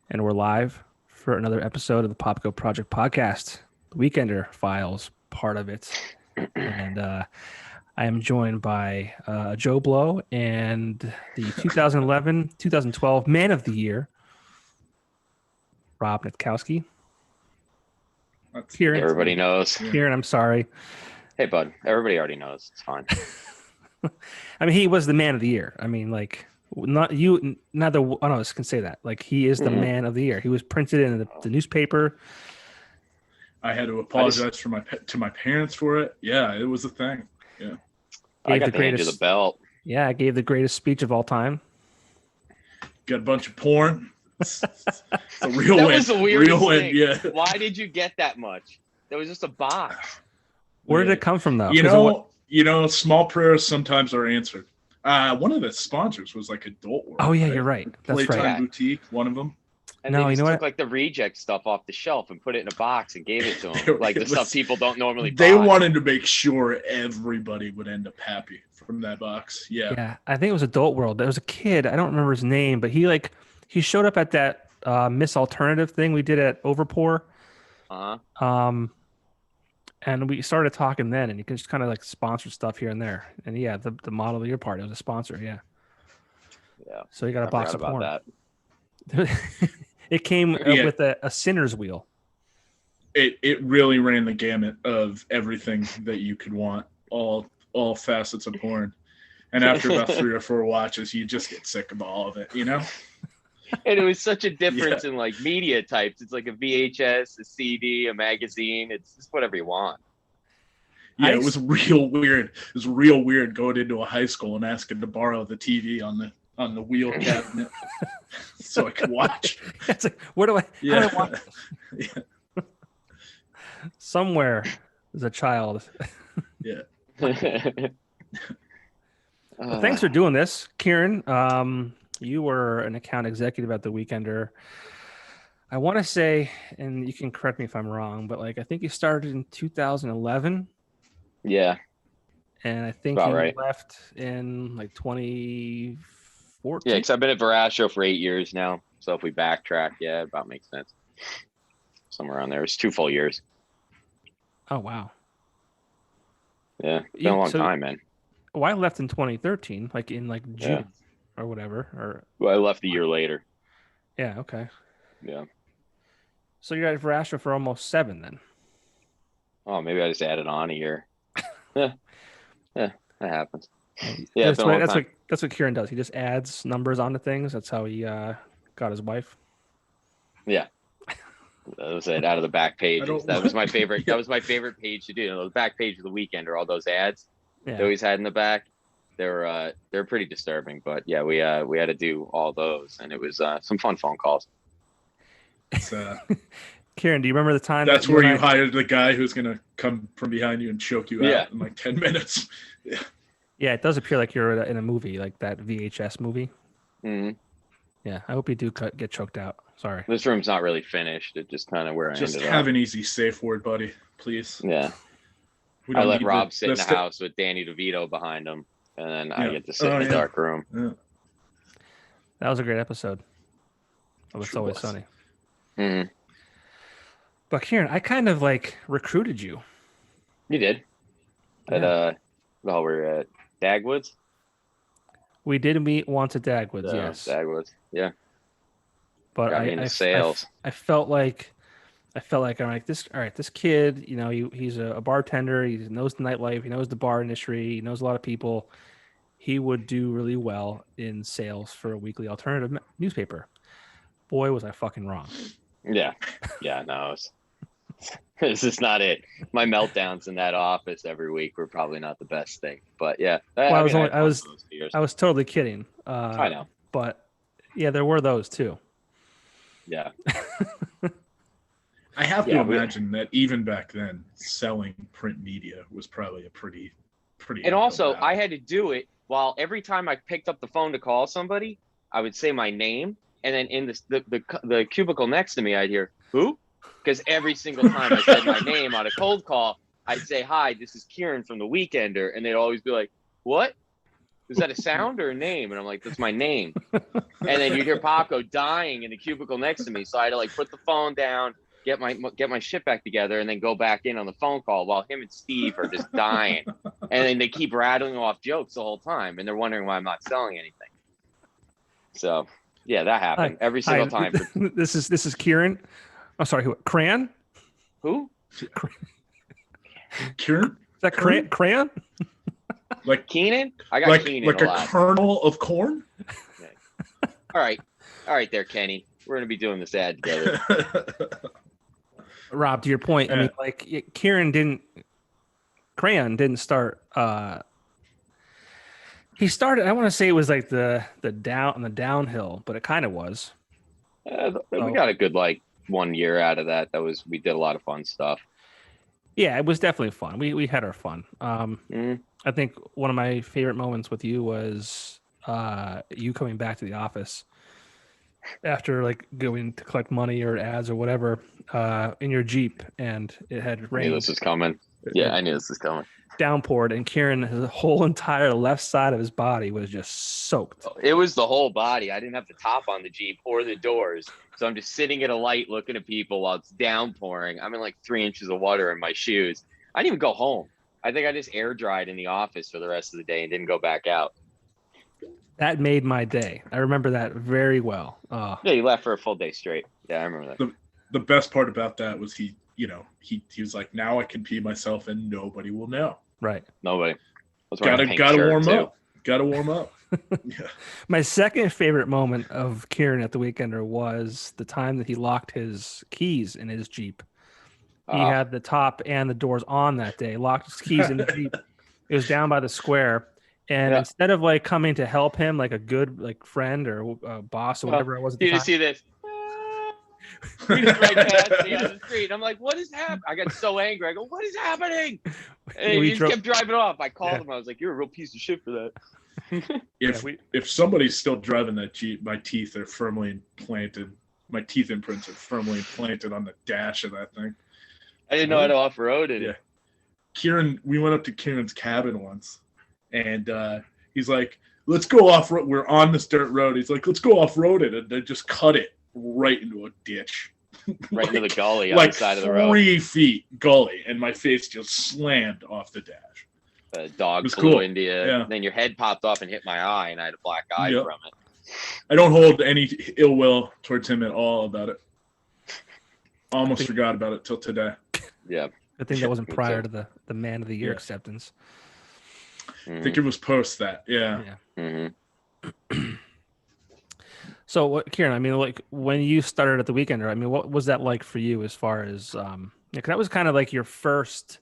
And we're live for another episode of the Popko Project podcast, the Weekender Files part of it. And I am joined by Joe Blow and the 2011-2012 Man of the Year, Rob Nitkowski. Kieran, Everybody knows. Kieran, I'm sorry. Hey, bud. Everybody already knows. It's fine. I mean, he was the Man of the Year. I mean, like, not you, neither one of us can say that. Like, he is the Man of the Year. He was printed in the newspaper. I had to apologize to my parents for it. Yeah, it was a thing. Yeah, I got the hand of the belt. Yeah, I gave the greatest speech of all time. Got a bunch of porn. It's a real That win. was the weirdest thing. Yeah. Why did you get that much? That was just a box. Where did it come from, though? You know, small prayers sometimes are answered. One of the sponsors was like Adult World. Oh yeah, you're right. That's Playtime right. Boutique, one of them. And No, they you just know took what? like the reject stuff off the shelf and put it in a box and gave it to them. Like the stuff people don't normally buy. They wanted to make sure everybody would end up happy from that box. Yeah. Yeah, I think it was Adult World. There was a kid. I don't remember his name, but he showed up at that Miss Alternative thing we did at Overpour. And we started talking then, and he just kind of like sponsored stuff here and there. And yeah, the model of your part, it was a sponsor. Yeah. Yeah. So you got a box of porn. That. It came with a Sinner's wheel. It really ran the gamut of everything that you could want, all facets of porn. And after about 3 or 4 watches, you just get sick of all of it, you know? And it was such a difference in like media types. It's like a VHS, a CD, a magazine. It's just whatever you want. Yeah, it was real weird. It was real weird going into a high school and asking to borrow the TV on the wheel cabinet so I could watch. It's like, how do I watch this? Yeah. Somewhere there's a child. Yeah. Well, thanks for doing this, Kieran. You were an account executive at The Weekender. I want to say, and you can correct me if I'm wrong, but like I think you started in 2011. Yeah. And I think About you right. left in like 2014. Yeah, because I've been at Verastro for 8 years now. So if we backtrack, yeah, it about makes sense. Somewhere around there. It's 2 full years. Oh, wow. Yeah, it's been a long time, man. Well, I left in 2013, like in like June or whatever. Well, I left a year later. Yeah, okay. Yeah. So you're at Verastro for almost 7 then. Oh, maybe I just added on a year. Yeah, that happens. Yeah, that's what Kieran does. He just adds numbers onto things. That's how he got his wife. Yeah. That was it. Out of the back pages. That was my favorite. That was my favorite page to do. You know, the back page of the Weekender, all those ads they always had in the back. They're pretty disturbing, but yeah, we had to do all those, and it was some fun phone calls. Kieran, do you remember the time? That's where you hired the guy who's gonna come from behind you and choke you out in like 10 minutes. Yeah. Yeah, it does appear like you're in a movie, like that VHS movie. Mm-hmm. Yeah, I hope you do get choked out. Sorry. This room's not really finished. It's just kind of where I ended up. Just have an easy safe word, buddy, please. Yeah. I let Rob sit in the house with Danny DeVito behind him, and then I get to sit in the dark room. Yeah. That was a great episode. It's Always Sunny. Mm-hmm. But Kieran, I kind of like recruited you. You did. We're at Dagwoods. We did meet once at Dagwoods, yes. Dagwoods, yeah. But I felt like I'm like this. All right, this kid, you know, he's a bartender. He knows the nightlife. He knows the bar industry. He knows a lot of people. He would do really well in sales for a weekly alternative newspaper. Boy, was I fucking wrong. Yeah, no, this is not it. My meltdowns in that office every week were probably not the best thing. But yeah, I was totally kidding. I know, but yeah, there were those too. Yeah. I have to imagine that even back then, selling print media was probably a pretty. And also, I had to do it while every time I picked up the phone to call somebody, I would say my name, and then in the cubicle next to me, I'd hear who, because every single time I said my name on a cold call, I'd say, "Hi, this is Kieran from The Weekender," and they'd always be like, "What?" is that a sound or a name? And I'm like, that's my name. And then you hear Popko dying in the cubicle next to me. So I had to like put the phone down, get my shit back together, and then go back in on the phone call while him and Steve are just dying. And then they keep rattling off jokes the whole time, and they're wondering why I'm not selling anything. So yeah, that happened every single time. This is Kieran. I'm sorry, who? Crayon? Who? Kieran? Is that Crayon? Like Keenan? I got Keenan like a kernel of corn? Yeah. All right there, Kenny. We're gonna be doing this ad together. Rob, to your point, I mean, like Crayon didn't start. He started. I want to say it was like the downhill, but it kind of was. We got a good 1 year out of that. We did a lot of fun stuff. Yeah, it was definitely fun. We had our fun. I think one of my favorite moments with you was you coming back to the office after going to collect money or ads or whatever in your Jeep, and it had rained. I knew this was coming. Yeah, I knew this was coming. Downpoured, and Kieran, his whole entire left side of his body was just soaked. It was the whole body. I didn't have the top on the Jeep or the doors. So I'm just sitting at a light looking at people while it's downpouring. I'm in 3 inches of water in my shoes. I didn't even go home. I think I just air dried in the office for the rest of the day and didn't go back out. That made my day. I remember that very well. Yeah, you left for a full day straight. Yeah, I remember that. The best part about that was he was like, now I can pee myself and nobody will know. Right. Nobody. Gotta warm up. Gotta warm up. Yeah. My second favorite moment of Kieran at the Weekender was the time that he locked his keys in his Jeep. He had the top and the doors on that day, locked his keys in the Jeep. It was down by the square. And instead of coming to help him like a good friend or boss or whatever it was at the time. You just see this. He just right past me on the street. I'm like, what is happening? I got so angry. I go, what is happening? And he just kept driving off. I called him. I was like, you're a real piece of shit for that. If somebody's still driving that Jeep, my teeth are firmly implanted. My teeth imprints are firmly implanted on the dash of that thing. I didn't know how to off-road it. Yeah. Kieran, we went up to Kieran's cabin once, and he's like, let's go off-road. We're on this dirt road. He's like, let's go off-road it. And they just cut it right into a ditch. Right into the gully on the side of the road. 3 feet gully, and my face just slammed off the dash. The dog flew into you. Yeah. Then your head popped off and hit my eye, and I had a black eye from it. I don't hold any ill will towards him at all about it. Almost forgot about it till today. Yeah. I think that wasn't prior to the Man of the Year acceptance. I think it was post that. Yeah. Mm-hmm. So, what, Kieran? I mean, when you started at the Weekender, I mean, what was that like for you as far as? Cause that was kind of your first.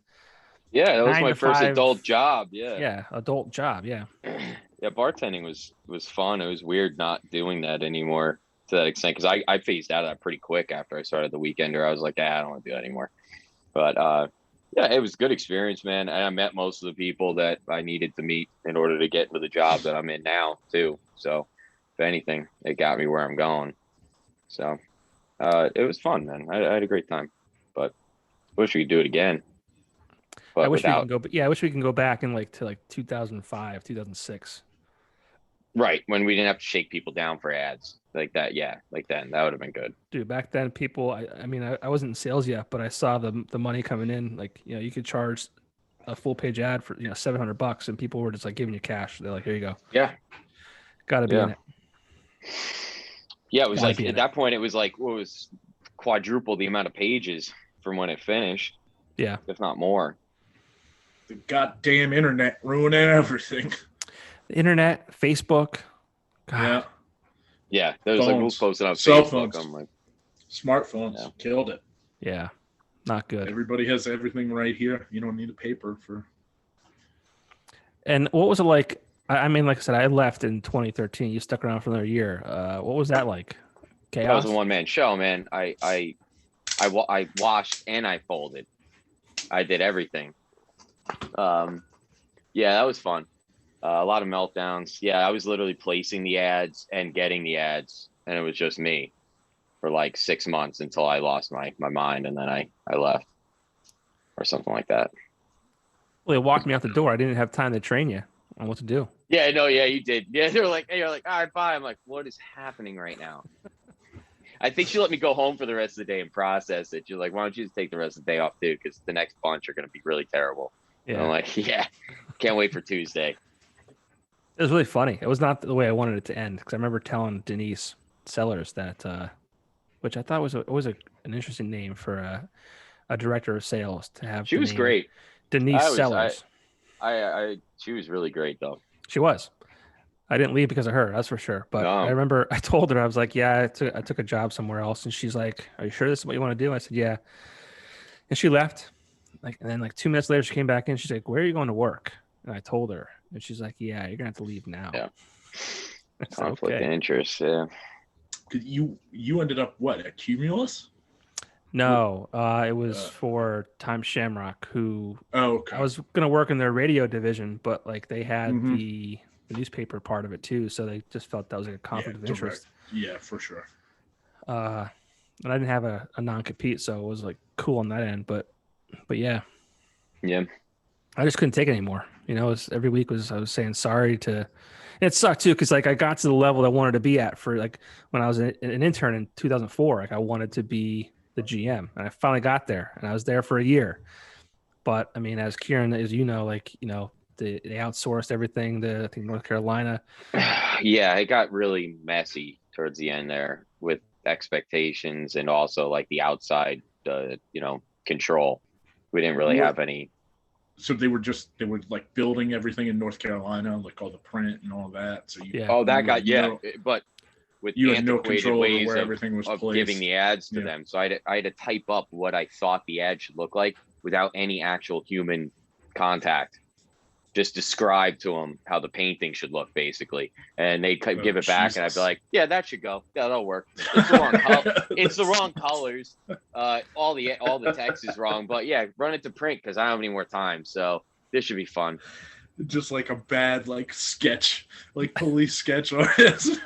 Yeah, that was my first adult job. Yeah. Yeah, adult job. Yeah. Yeah, bartending was fun. It was weird not doing that anymore to that extent because I phased out of that pretty quick after I started the Weekender. I was like, I don't want to do that anymore. But yeah, it was a good experience, man. And I met most of the people that I needed to meet in order to get into the job that I'm in now too. So if anything, it got me where I'm going. So it was fun, man. I had a great time, but I wish we could do it again. But I wish we can go back in to 2005, 2006. Right, when we didn't have to shake people down for ads like that. Yeah, like then that would have been good. Dude, back then people, I mean, I wasn't in sales yet, but I saw the money coming in. You could charge a full page ad for $700, and people were just giving you cash. They're like, here you go. Yeah, got to be in it. Yeah, it was at that point it was what was quadruple the amount of pages from when it finished. Yeah, if not more. The goddamn internet ruining everything. The internet, Facebook. God. Yeah. There was who's posted on cell Facebook. Phones. I'm smartphones killed it. Yeah, not good. Everybody has everything right here. You don't need a paper for. And what was it like? I mean, like I said, I left in 2013. You stuck around for another year. What was that like? Chaos? That was a one-man show, man. I washed and I folded. I did everything. Yeah, that was fun. A lot of meltdowns. Yeah, I was literally placing the ads and getting the ads, and it was just me for 6 months until I lost my mind, and then I left or something like that. Well, they walked me out the door. I didn't have time to train you on what to do. Yeah, no, yeah, you did. Yeah, you're like, all right, bye. I'm like, what is happening right now? I think she let me go home for the rest of the day and process it. She's like, why don't you just take the rest of the day off too? Because the next bunch are going to be really terrible. Yeah. And I'm like, yeah, can't wait for Tuesday. It was really funny. It was not the way I wanted it to end, because I remember telling Denise Sellers that, which I thought was an interesting name for a director of sales to have. She was great. Denise Sellers. She was really great though. She was. I didn't leave because of her, that's for sure. But I remember I told her, I was like, yeah, I took a job somewhere else. And she's like, are you sure this is what you want to do? I said, yeah. And she left. And then 2 minutes later, she came back in. She's like, where are you going to work? And I told her. And she's like, yeah, you're going to have to leave now. Yeah. Conflict of interest, yeah. You ended up what, at Cumulus? No, it was for Time Shamrock, who okay. I was going to work in their radio division, but they had the newspaper part of it too, so they just felt that was a conflict of interest. Yeah, for sure. And I didn't have a non-compete, so it was cool on that end. But yeah, I just couldn't take it anymore. Every week I was saying sorry to, and it sucked too, because I got to the level I wanted to be at for when I was an intern in 2004. I wanted to be the GM, and I finally got there, and I was there for a year. But I mean, as Kieran, as they outsourced everything to, I think, North Carolina. Yeah, it got really messy towards the end there with expectations and also the outside, control. We didn't really have any. So they were building everything in North Carolina, all the print and all that. So but with you had no control ways over where everything was of placed. Giving the ads to them. So I had to type up what I thought the ad should look like without any actual human contact. Just describe to them how the painting should look, basically, and they'd give it back, and I'd be like, "Yeah, that should go. Yeah, that'll work. It's the wrong it's the wrong colors. All the text is wrong, but yeah, run it to print because I don't have any more time. So this should be fun." Just a bad sketch, police sketch artist.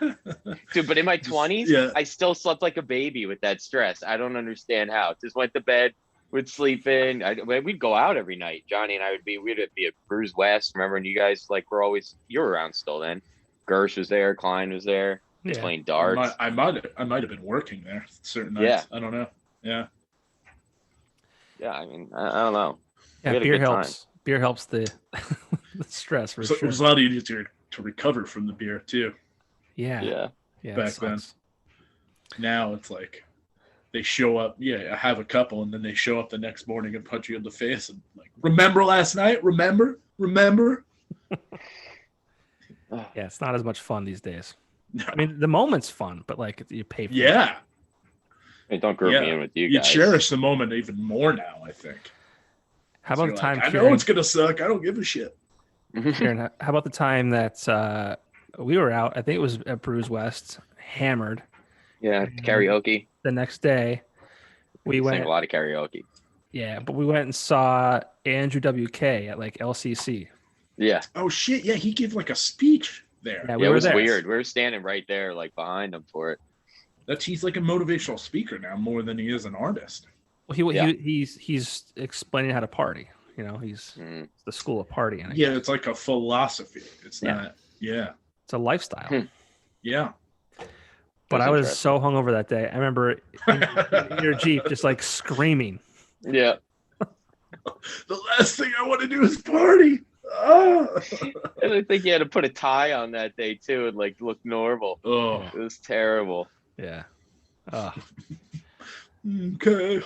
Dude, but in my 20s, I still slept like a baby with that stress. I don't understand how. Just went to bed. We'd sleep in. We'd go out every night. Johnny and I would be at Brews West. Remember, and you guys you were around still then. Gersh was there. Klein was there. Playing darts. I might have been working there certain nights. Yeah. I don't know. Yeah. Yeah, I mean, I don't know. Yeah, beer helps. Beer helps the stress for sure. It was a lot easier to recover from the beer too. Yeah. Back then. Now it's they show up. I have a couple, and then they show up the next morning and punch you in the face and remember last night? Remember? Yeah, it's not as much fun these days. No. I mean, the moment's fun, but you pay for it. Yeah. Hey, don't group me in with you guys. You cherish the moment even more now, I think. How about the time? I know it's gonna suck. I don't give a shit. Kieran, how about the time that we were out? I think it was at Brews West, hammered. Yeah, karaoke. The next day, we went a lot of karaoke. Yeah, but we went and saw Andrew WK at LCC. Yeah. Oh shit! Yeah, he gave a speech there. Yeah, it was there. Weird. We were standing right there, behind him for it. He's a motivational speaker now more than he is an artist. Well, he's explaining how to party. He's the school of partying. Yeah, it's a philosophy. It's not. Yeah. It's a lifestyle. Yeah. But I was so hungover that day. I remember in your Jeep just screaming. Yeah. The last thing I want to do is party. Oh. And I think you had to put a tie on that day too and look normal. Oh. It was terrible. Yeah. Oh. Okay.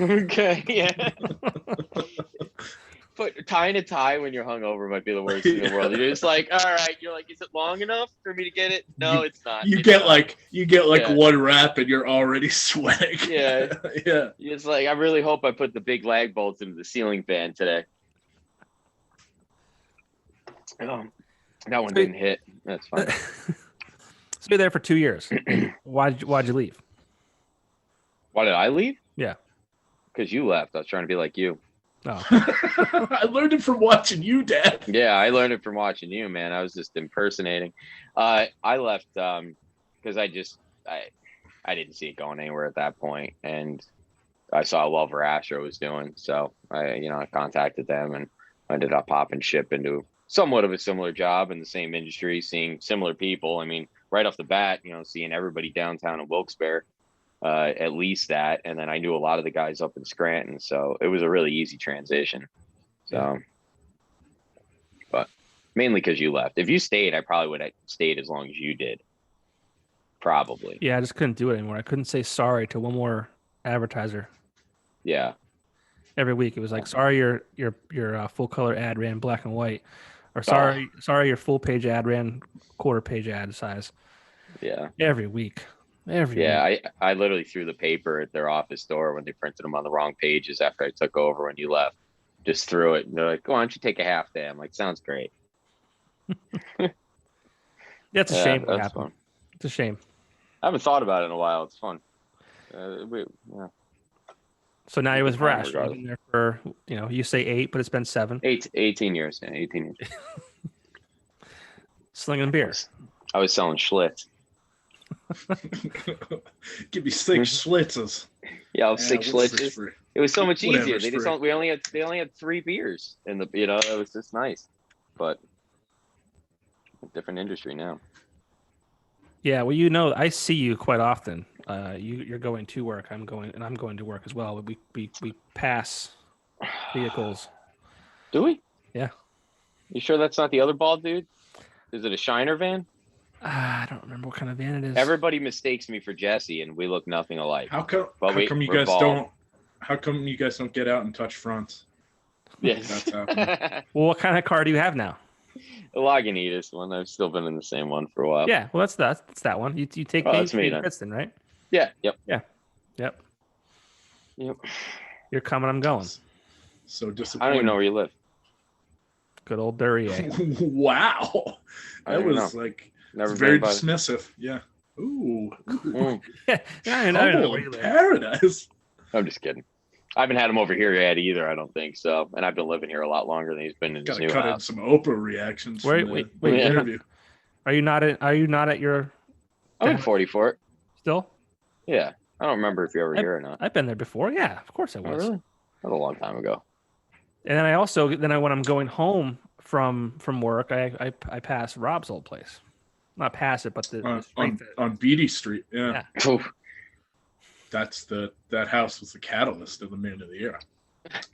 Okay, yeah. But tying a tie when you're hungover might be the worst thing in the world. You're just all right. You're is it long enough for me to get it? No, it's not. You get one wrap and you're already sweating. Yeah. Yeah. It's I really hope I put the big lag bolts into the ceiling fan today. Oh, that one didn't hit. That's fine. So you're there for 2 years. Why'd you leave? Why did I leave? Yeah. Because you left. I was trying to be like you. Oh. I learned it from watching you, Dad. Yeah, I learned it from watching you, man. I was just impersonating. I left because I didn't see it going anywhere at that point, and I saw what Verastro was doing, so I contacted them and ended up popping ship into somewhat of a similar job in the same industry, seeing similar people. I mean, right off the bat, seeing everybody downtown in Wilkes-Barre, at least that. And then I knew a lot of the guys up in Scranton. So it was a really easy transition. So, but mainly because you left. If you stayed, I probably would have stayed as long as you did. Probably. Yeah, I just couldn't do it anymore. I couldn't say sorry to one more advertiser. Yeah. Every week it was like, sorry, your full color ad ran black and white, or sorry, your full page ad ran quarter page ad size. Yeah. Every week. I literally threw the paper at their office door when they printed them on the wrong pages after I took over when you left. Just threw it, and they're like, "Why don't you take a half day?" I'm like, "Sounds great." That's a shame. That's fun. It's a shame. I haven't thought about it in a while. It's fun. So now you're with Vrash. You've been there for, you say 8, but it's been 7. 18 years. Yeah, 18 years. Slinging beer. I was selling Schlitz. Give me 6 Schlitzes. Yeah, 6 Schlitzes. It was so much easier. They only had 3 beers in the, it was just nice. But different industry now. Yeah, well, I see you quite often. You're going to work. I'm going to work as well. We pass vehicles. Do we? Yeah. You sure that's not the other bald dude? Is it a Shiner van? I don't remember what kind of van it is. Everybody mistakes me for Jesse, and we look nothing alike. How come you guys don't get out and touch fronts? Yes. Well, what kind of car do you have now? The Lagunitas one. I've still been in the same one for a while. Yeah, well, that's that one. You take that's me, Princeton, right? Yeah. Yep. Yeah. Yep. You're coming. I'm going. So disappointing. I don't even know where you live. Good old Duryea. Wow. That was like very dismissive. Yeah. Ooh. Yeah. I know where you live. Paradise. I'm just kidding. I haven't had him over here yet either, I don't think so. And I've been living here a lot longer than he's been in his new house. Cut in some Oprah reactions. Wait, interview. Are you not at your? I'm in 44. Still? Yeah. I don't remember if you're over here or not. I've been there before. Yeah, of course I was. Oh, really? That was a long time ago. And then when I'm going home from work, I pass Rob's old place. Not pass it, but the street on Beatty Street. Yeah. Yeah. That house was the catalyst of the Man of the Year.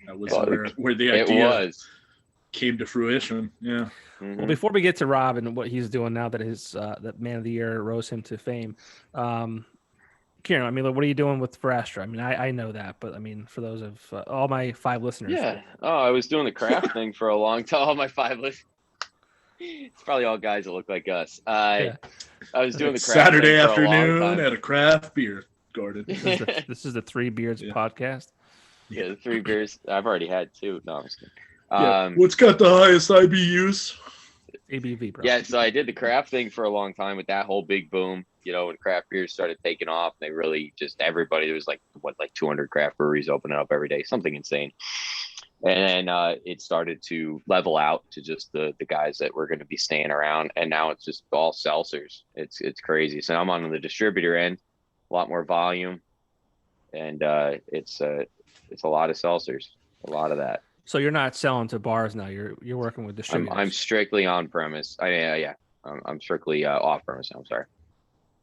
That was where the idea came to fruition. Yeah. Mm-hmm. Well, before we get to Rob and what he's doing now that that Man of the Year rose him to fame, Kieran, I mean, what are you doing with Verastra? I mean, I know that, but I mean, for those of all my 5 listeners. Yeah. Oh, I was doing the craft thing for a long time. All my 5 listeners. It's probably all guys that look like us. I was doing the craft Saturday thing afternoon at a craft beer garden. This is the 3 Beards podcast. Yeah, the 3 beers. I've already had 2. No, I'm just kidding. What's got the highest IBUs? ABV, bro. Yeah, so I did the craft thing for a long time with that whole big boom. When craft beers started taking off, they really everybody, there was like 200 craft breweries opening up every day, something insane. And then it started to level out to just the guys that were going to be staying around. And now it's just all seltzers. It's crazy. So I'm on the distributor end, a lot more volume. And it's a lot of seltzers, a lot of that. So you're not selling to bars now. You're working with distributors. I'm strictly on premise. I'm strictly off premise. I'm sorry.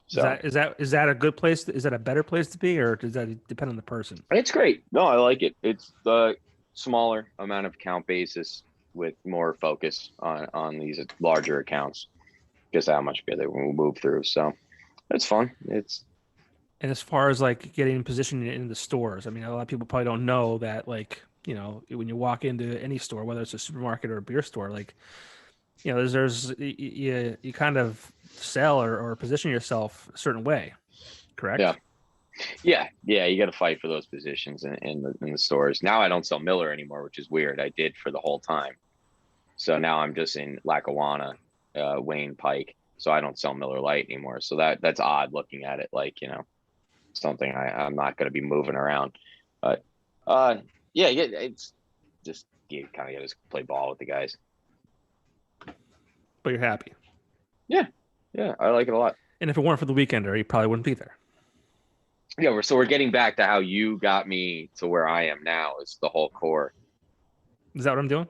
So is that a good place? Is that a better place to be, or does that depend on the person? It's great. No, I like it. It's the smaller amount of account basis with more focus on these larger accounts, because how much beer they will move through. So it's fun. And as far as like getting positioned in the stores, I mean, a lot of people probably don't know that, like, when you walk into any store, whether it's a supermarket or a beer store, like, there's you kind of sell or position yourself a certain way, correct? Yeah. You got to fight for those positions in the stores. Now I don't sell Miller anymore, which is weird. I did for the whole time. So now I'm just in Lackawanna, Wayne, Pike. So I don't sell Miller Lite anymore. So that's odd looking at it, like, something I'm not going to be moving around. But it's just, you kind of got to play ball with the guys. But you're happy. Yeah, I like it a lot. And if it weren't for the Weekender, you probably wouldn't be there. Yeah, we're getting back to how you got me to where I am now. Is the whole core. Is that what I'm doing?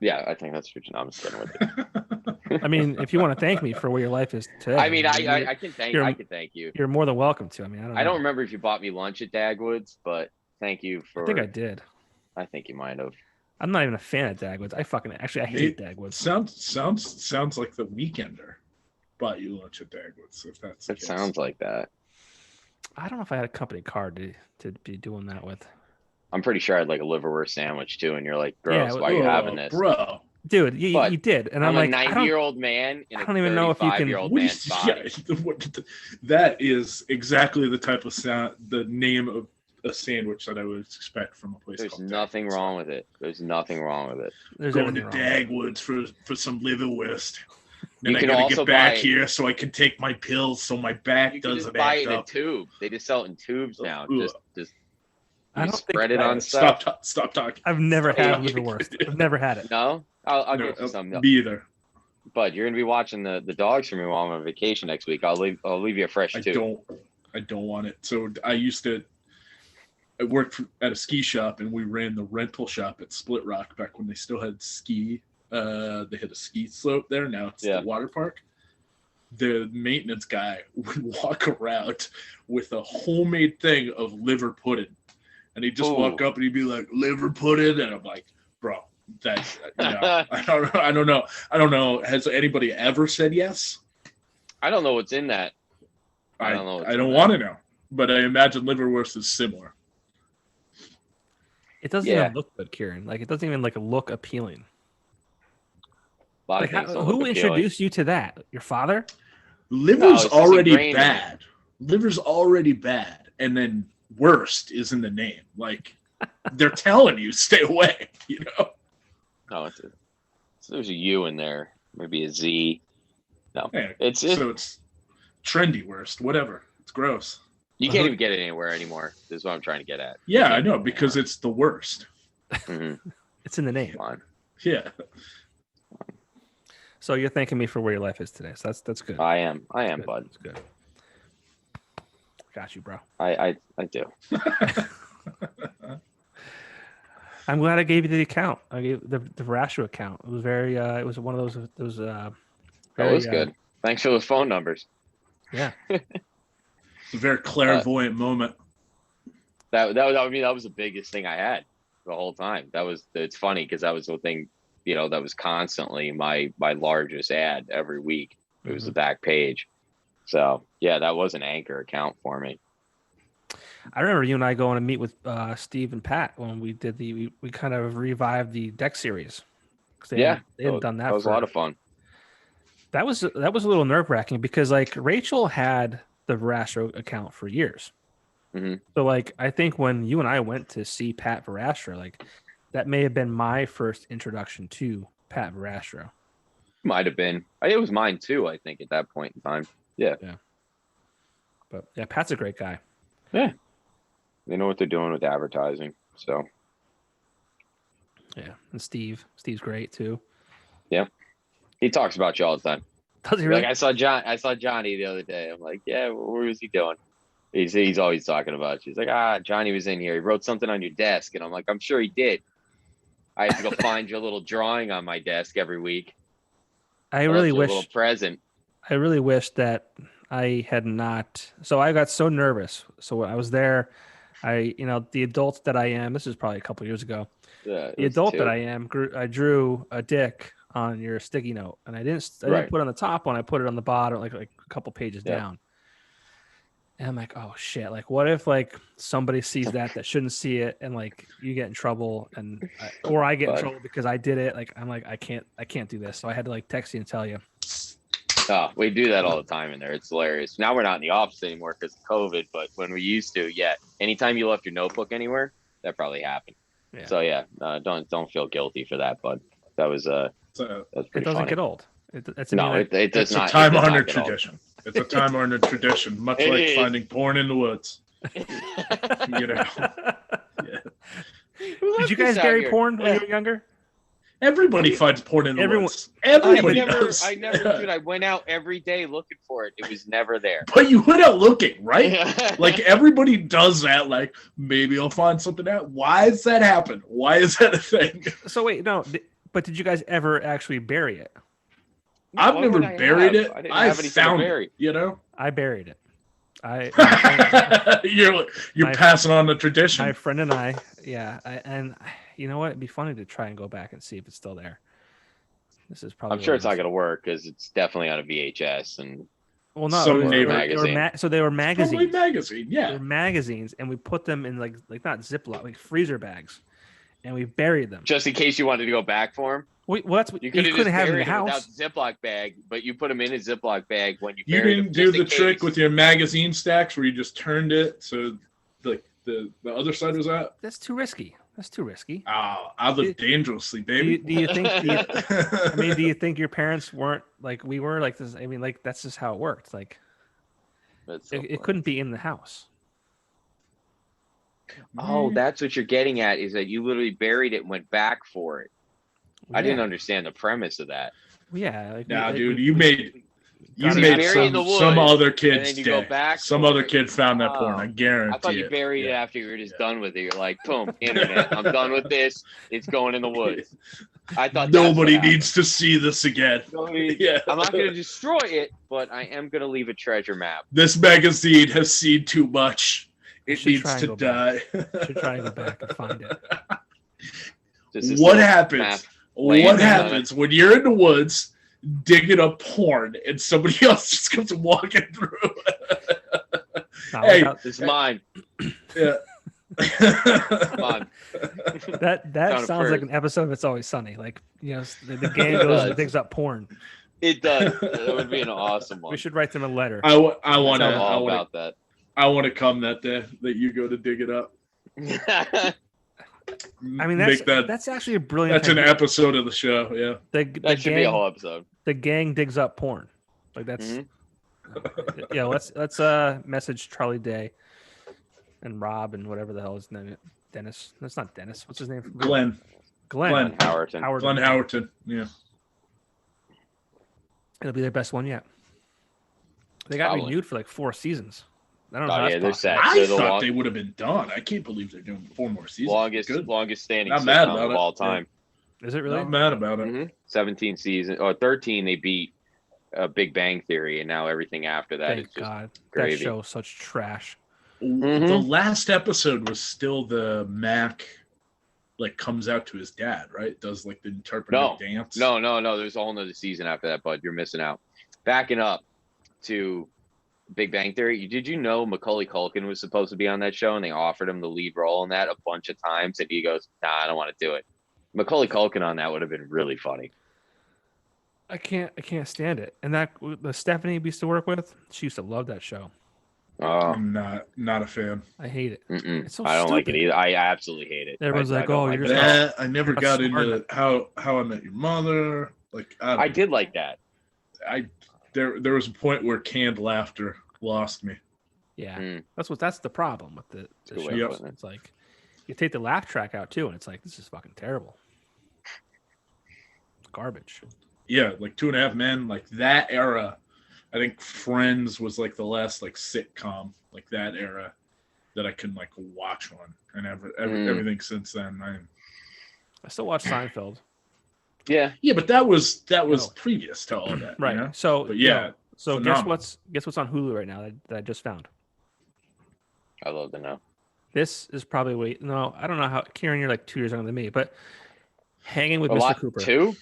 Yeah, I think that's what I'm just getting with it. I mean, if you want to thank me for where your life is today. I mean, I can thank you. You're more than welcome to. I mean, I don't remember if you bought me lunch at Dagwood's, but thank you for. I think I did. I think you might have. I'm not even a fan of Dagwood's. I hate Dagwood's. Sounds like the Weekender bought you lunch at Dagwood's. If that's the case. Sounds like that. I don't know if I had a company card to be doing that with. I'm pretty sure I had like a liverwurst sandwich too, and you're like, gross, why are you having this? Bro. Dude, you did. And I'm like, a 90-year-old man in I don't even know if you can. Man's body. That is exactly the type of the name of a sandwich that I would expect from a place. There's nothing wrong with it. There's nothing wrong with it. There's going to Dagwood's for some liverwurst. Then you I can gotta also get back here so I can take my pills so my back doesn't just buy it act in up. a tube. They just sell it in tubes now. Just I don't spread it on stuff. Stop talking. I've never had liverwurst. I've never had it. No, I'll get you some. Me either. But you're gonna be watching the dogs for me while I'm on vacation next week. I'll leave you a fresh tube. I don't want it. So I worked at a ski shop and we ran the rental shop at Split Rock back when they still had ski. They had a ski slope there. Now it's the water park. The maintenance guy would walk around with a homemade thing of liver pudding. And he'd just walk up and he'd be like, liver pudding. And I'm like, bro, that's, I don't know. Has anybody ever said yes? I don't know what's in that. I don't want to know. But I imagine liverwurst is similar. It doesn't even look good, Kieran. Like, it doesn't even look appealing. Who introduced you to that? Your father? Liver's already bad. Liver's already bad. And then worst is in the name. Like, they're telling you, stay away, No, there's a U in there. Maybe a Z. No. Yeah, so it's trendy worst, whatever. It's gross. You can't even get it anywhere anymore. This is what I'm trying to get at. Yeah, I know, because it's the worst. Mm-hmm. It's in the name. Yeah. So you're thanking me for where your life is today. So that's good. I am, good. bud. That's good. Got you, bro. I do. I'm glad I gave you the account. I gave the Verastro account. It was very. It was one of those. That was good. Thanks for those phone numbers. Yeah. It's a very clairvoyant moment. That was the biggest thing I had the whole time. It's funny because that was the thing. That was constantly my largest ad every week. It was the back page. So yeah, that was an anchor account for me. I remember you and I going to meet with Steve and Pat when we did we kind of revived the deck series. They hadn't done that. That was a lot of fun. That was a little nerve-wracking because Rachel had the Verastro account for years. Mm-hmm. So I think when you and I went to see Pat Verastro, that may have been my first introduction to Pat Verastro. Might have been. It was mine too, I think, at that point in time. Yeah. Yeah. But yeah, Pat's a great guy. Yeah. They know what they're doing with advertising. So. Yeah. And Steve's great too. Yeah. He talks about you all the time. Does he really? I saw Johnny the other day. I'm like, yeah, what was he doing? He's always talking about you. He's like, Johnny was in here. He wrote something on your desk. And I'm like, I'm sure he did. I have to go find your little drawing on my desk every week. I really wish. A little present. I really wish that I had not. So I got so nervous. So when I was there, the adult that I am, this is probably a couple years ago. Yeah, the adult that I am, I drew a dick on your sticky note, and I didn't put it on the top one. I put it on the bottom, like a couple pages down. And I'm like, oh shit! What if somebody sees that shouldn't see it, and you get in trouble, or I get in trouble because I did it. I'm like, I can't do this. So I had to text you and tell you. Oh, we do that all the time in there. It's hilarious. Now we're not in the office anymore because of COVID, but when we used to, anytime you left your notebook anywhere, that probably happened. Yeah. So don't feel guilty for that, bud. That was that's pretty it doesn't funny. Get old. It does not. It's a time-honored tradition. It's a time-honored tradition, much like finding porn in the woods. Yeah. Did you guys bury porn when you were younger? Everybody finds porn in the woods. Everybody does. I never, dude. I went out every day looking for it. It was never there. But you went out looking, right? Everybody does that. Maybe I'll find something out. Why does that happen? Why is that a thing? So wait, no. But did you guys ever actually bury it? I've never buried it. I found it. You know, I buried it. You're passing on the tradition. My friend and I, and you know what? It'd be funny to try and go back and see if it's still there. This is probably. I'm sure it's not going to work because it's definitely on a VHS and. Well, no, so they were magazines. Probably magazine, yeah. They were magazines, and we put them in like not Ziploc, like freezer bags, and we buried them just in case you wanted to go back for them. Well, that's what you couldn't have in the house. Without Ziploc bag, but you put them in a Ziploc bag when you. You didn't do the trick with your magazine stacks where you just turned it so like the other side was out. That's too risky. I live dangerously, baby. Do you think? Do you think your parents weren't like we were like this? I mean, like that's just how it worked. Like, it couldn't be in the house. Oh, that's what you're getting at, is that you literally buried it and went back for it. Yeah. I didn't understand the premise of that. Yeah. Dude, you made some other kid's day. Some other kid found that porn. I guarantee. I thought you buried it after you were just done with it. You're like, boom, internet. I'm done with this. It's going in the woods. I thought nobody needs to see this again. I'm not going to destroy it, but I am going to leave a treasure map. This magazine has seen too much. It needs to die. Should try and go back and find it. What happens? What happens when you're in the woods digging up porn and somebody else just comes walking through? Hey, this is mine. Yeah. Come on. That sounds like an episode of It's Always Sunny. Like, you know, the gang goes and digs up porn. It does. That would be an awesome one. We should write them a letter. I want to come that day that you go to dig it up. I mean, that's actually a brilliant. That's an episode of the show. Yeah, that should be a whole episode. The gang digs up porn. Like that's. Mm-hmm. Yeah, let's message Charlie Day and Rob and whatever the hell his name is. Dennis. That's not Dennis. What's his name? Glenn Howerton. Glenn Howerton. Yeah. It'll be their best one yet. They got renewed for like 4 seasons. I don't know. They're sad. I thought they would have been done. I can't believe they're doing 4 more seasons. Longest standing sitcom of all time. Yeah. Is it really? Not mad about it. Mm-hmm. 17 seasons or 13. They beat Big Bang Theory, and now everything after that is just gravy. That show's such trash. Mm-hmm. The last episode was still the Mac, like comes out to his dad, right? Does like the interpretive dance. No. There's a whole nother season after that, bud. You're missing out. Backing up to Big Bang Theory. Did you know Macaulay Culkin was supposed to be on that show, and they offered him the lead role in that a bunch of times, and he goes, "Nah, I don't want to do it." Macaulay Culkin on that would have been really funny. I can't stand it. And that the Stephanie we used to work with, she used to love that show. I'm not a fan. I hate it. It's so I don't like it either. I absolutely hate it. Everyone's like, "Oh, you're just not." I never got into How I Met Your Mother. Like I did like that. There was a point where canned laughter lost me. Yeah, that's the problem with the show. Yep. It's like you take the laugh track out too, and it's like this is fucking terrible. It's garbage. Yeah, like 2.5 Men, like that era. I think Friends was like the last like sitcom, like that era, that I can like watch on, and everything since then. I still watch Seinfeld. Yeah, but that was previous to all that, right? You know? So, but yeah. So guess what's on Hulu right now that I just found? I love to know. This is probably no, I don't know how. Kieran, you're like 2 years younger than me, but Hanging with Mr. Cooper. 2?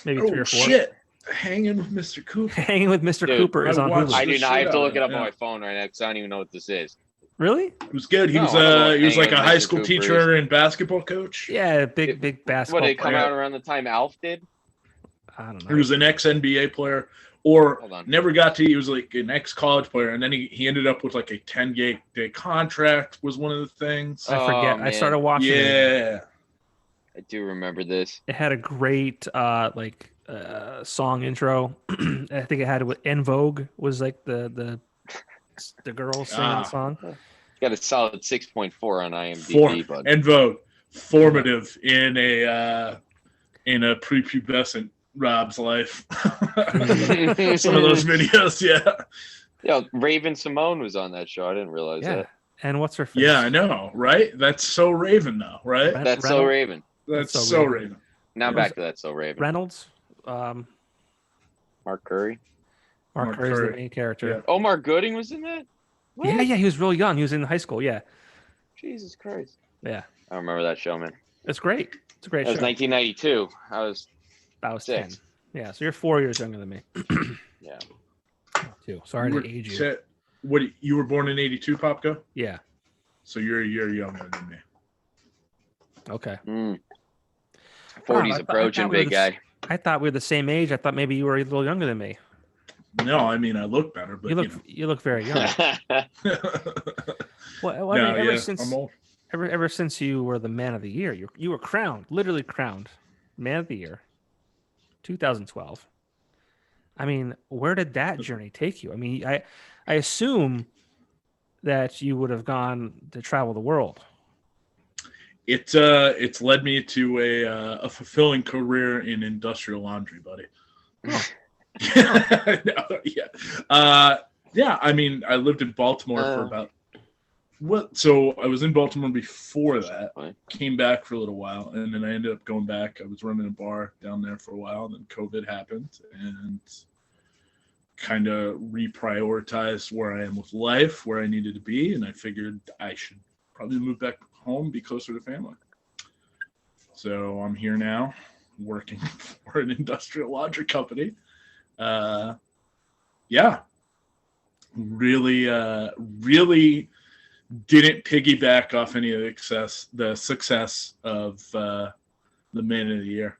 Maybe 3 or 4. Shit. Hanging with Mr. Cooper. Hanging with Mr. Cooper is on Hulu. I do not. I have to look it up on my phone right now because I don't even know what this is. Really? It was good. He was like a high school teacher and basketball coach. Yeah, big basketball. What did it come out around the time Alf did? I don't know. He was an ex-NBA player, or never got to. He was like an ex-college player, and then he ended up with like a 10-day contract. Was one of the things. I forget. I started watching. Yeah, I do remember this. It had a great song intro. I think it had En Vogue was like the girl singing the song. Got a solid 6.4 on IMDb. But En Vogue, formative in a prepubescent Rob's life. Some of those videos, yeah. Yeah, Raven Simone was on that show. I didn't realize that. And what's her face? Yeah, I know, right? That's so Raven, though, right? That's so Raven. That's so Raven. Now back to that. So Raven. Reynolds. Mark Curry. Mark Curry's the main character. Yeah. Oh, Mark Gooding was in that? What? Yeah. He was real young. He was in high school. Yeah. Jesus Christ. Yeah. I remember that show, man. It's great. It's a great show. It was 1992. I was 10. Yeah. So you're 4 years younger than me. Yeah. Too. Sorry to age you. What, you were born in 82, Popko? Yeah. So you're a year younger than me. Okay. 40's approaching, big guy. I thought we were the same age. I thought maybe you were a little younger than me. No, I mean, I look better, but you look very young. Ever since you were the man of the year, you were literally crowned man of the year, 2012. I mean, where did that journey take you? I mean, I assume that you would have gone to travel the world. It's led me to a fulfilling career in industrial laundry, buddy. Yeah. I mean, I lived in Baltimore for about So I was in Baltimore before that. Came back for a little while, and then I ended up going back. I was running a bar down there for a while, and then COVID happened, and kind of reprioritized where I am with life, where I needed to be, and I figured I should probably move back home, be closer to family. So I'm here now, working for an industrial laundry company. Really didn't piggyback off any of the success of the man of the year.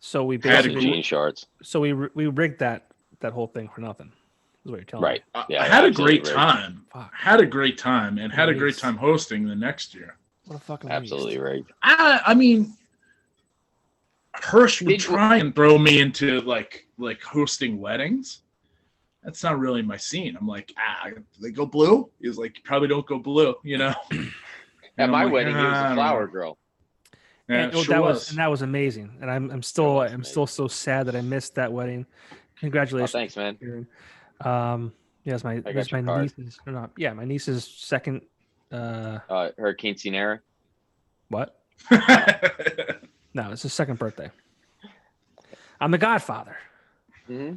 So we basically jean shorts. So we rigged that whole thing for nothing. Is what you're telling me. Right. Yeah, I had a great time. Had a great time and had a great time hosting the next year. What a fucking absolutely right. I mean, Hirsch would try and throw me into like hosting weddings. That's not really my scene. I'm like, they go blue? He's like, you probably don't go blue, you know? At my wedding, he was a flower girl. Yeah, that was amazing. And I'm still so sad that I missed that wedding. Congratulations. Oh, thanks, man. Yes, my niece's or not. Yeah, my niece's second her quinceanera. What? No, it's his second birthday. I'm the godfather. Mm-hmm.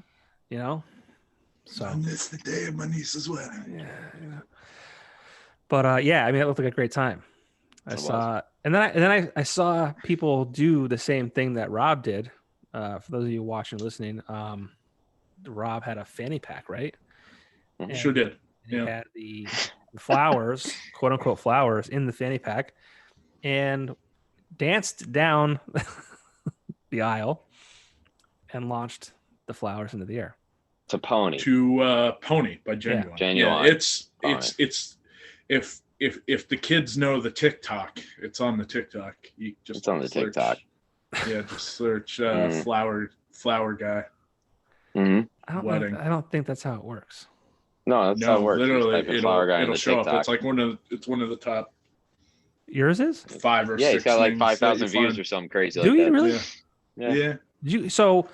You know? So I missed the day of my niece's wedding. Yeah. But I mean, it looked like a great time. I saw people do the same thing that Rob did. For those of you watching, listening, Rob had a fanny pack, right? And sure did. He had the flowers, quote unquote flowers, in the fanny pack, and danced down the aisle and launched the flowers into the air. To Pony by Genuine. Yeah, Genuine. Yeah, it's if the kids know the TikTok, it's on the TikTok. It's on the TikTok. Yeah, just search flower guy. Mm-hmm. I don't think that's how it works. No, that's how it works. Literally, it'll show up. It's like one of the top. Yours is 5 or 6. Yeah, he's got like 5,000 views or something crazy. Do you that. Really? Yeah. So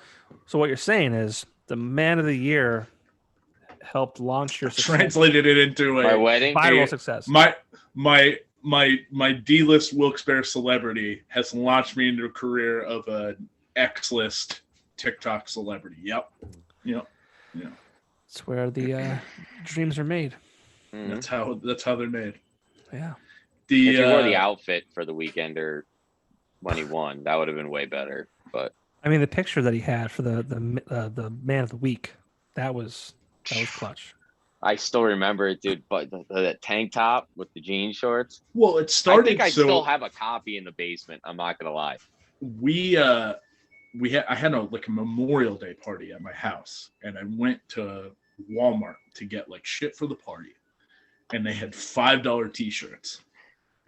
what you're saying is the man of the year helped launch your success. Translated it into my wedding viral success. My D-list Wilkes-Barre celebrity has launched me into a career of an X-list TikTok celebrity. Yep. It's where the dreams are made. Mm-hmm. That's how they're made. Yeah. If you wore the outfit for the Weekender when he won, that would have been way better. But I mean, the picture that he had for the man of the week, that was clutch. I still remember it, dude. But the tank top with the jean shorts. Well, it started. I think I still have a copy in the basement. I'm not gonna lie. I had a Memorial Day party at my house, and I went to Walmart to get like shit for the party, and they had $5 t-shirts.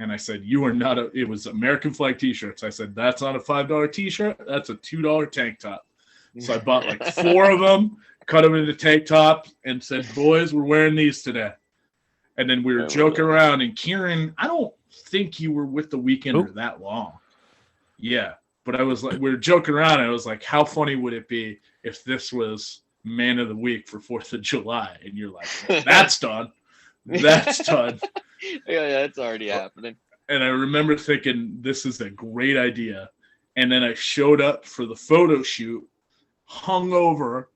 And I said, you are not it was American flag t-shirts. I said, that's not a $5 t-shirt. That's a $2 tank top. So I bought like 4 of them, cut them into tank top, and said, boys, we're wearing these today. And then we were joking around. And Kieran, I don't think you were with the Weekender that long. Yeah. But I was like, we were joking around. And I was like, how funny would it be if this was Man of the Week for 4th of July? And you're like, that's done. That's done. Yeah, that's already happening. And I remember thinking, this is a great idea. And then I showed up for the photo shoot, hungover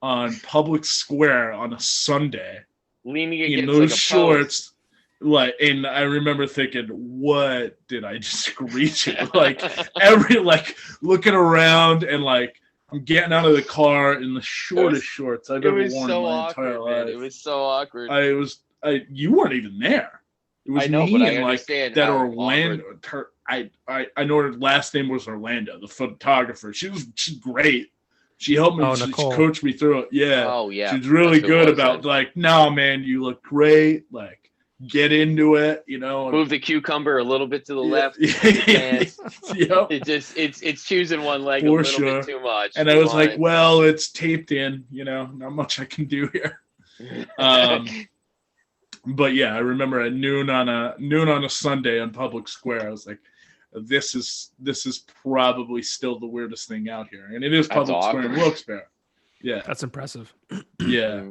on Public Square on a Sunday, leaning against in those like a shorts. post. Like, and I remember thinking, what did I just reach it? Like looking around and like I'm getting out of the car in the shortest shorts I've ever worn in my entire life. It was so awkward. You weren't even there. It was me but I and understand that Orlando. I know her last name was Orlando, the photographer. She's great. She helped me. She coached me through it. Yeah. Oh yeah. She's really good about like, no man, you look great. Like, get into it, you know. Move the cucumber a little bit to the left. Yep. It's choosing one leg a little bit too much. And I was like, well, it's taped in, you know, not much I can do here. But yeah, I remember at noon on a Sunday on Public Square, I was like, this is probably still the weirdest thing out here. And it is Public Square in Wilkes-Barre. Yeah. That's impressive. Yeah.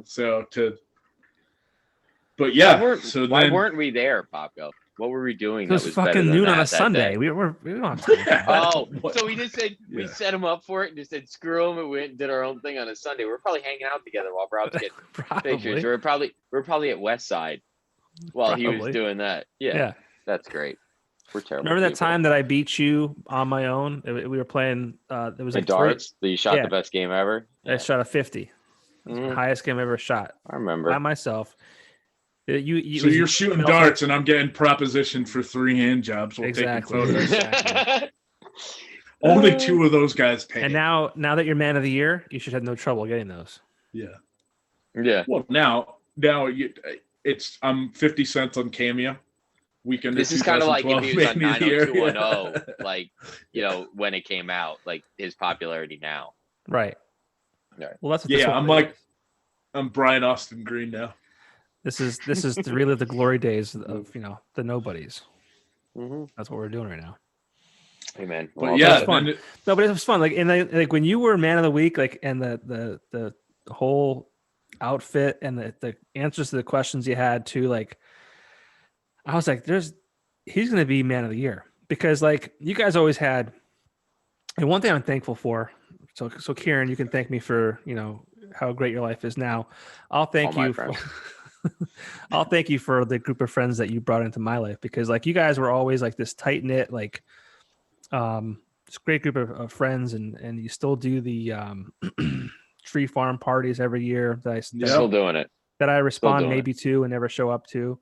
But yeah, why weren't we there, Popko? What were we doing? It was fucking noon on a Sunday. We don't have time. So we just said we set him up for it and just said screw him and we went and did our own thing on a Sunday. We're probably hanging out together while Rob's getting pictures. We're probably at West Side while he was doing that. Yeah, that's great. We're terrible. Remember that time that I beat you on my own? We were playing. It was like darts. You shot the best game ever. I shot a 50. The highest game I ever shot. I remember by myself. So you're shooting darts, and I'm getting propositioned for 3 hand jobs while taking photos. Exactly. Only 2 of those guys pay. And now that you're man of the year, you should have no trouble getting those. Yeah. Yeah. Well, now I'm 50 cents on Cameo. Weekend. This is kind of like if he was on 90210, like, you know, when it came out, like his popularity now. Right. Well, that's what I'm Brian Austin Green now. This is really the glory days of, you know, the nobodies. Mm-hmm. That's what we're doing right now. Hey man, but yeah, it was fun. But it was fun. Like, and like when you were man of the week, like, and the whole outfit and the answers to the questions you had too, like, I was like, he's going to be man of the year because like you guys always had, and one thing I'm thankful for. So Kieran, you can thank me for, you know, how great your life is now. I'll thank you. I'll thank you for the group of friends that you brought into my life because like you guys were always like this tight knit, like, this great group of friends and you still do the, tree farm parties every year still doing it, that I respond maybe to and never show up to.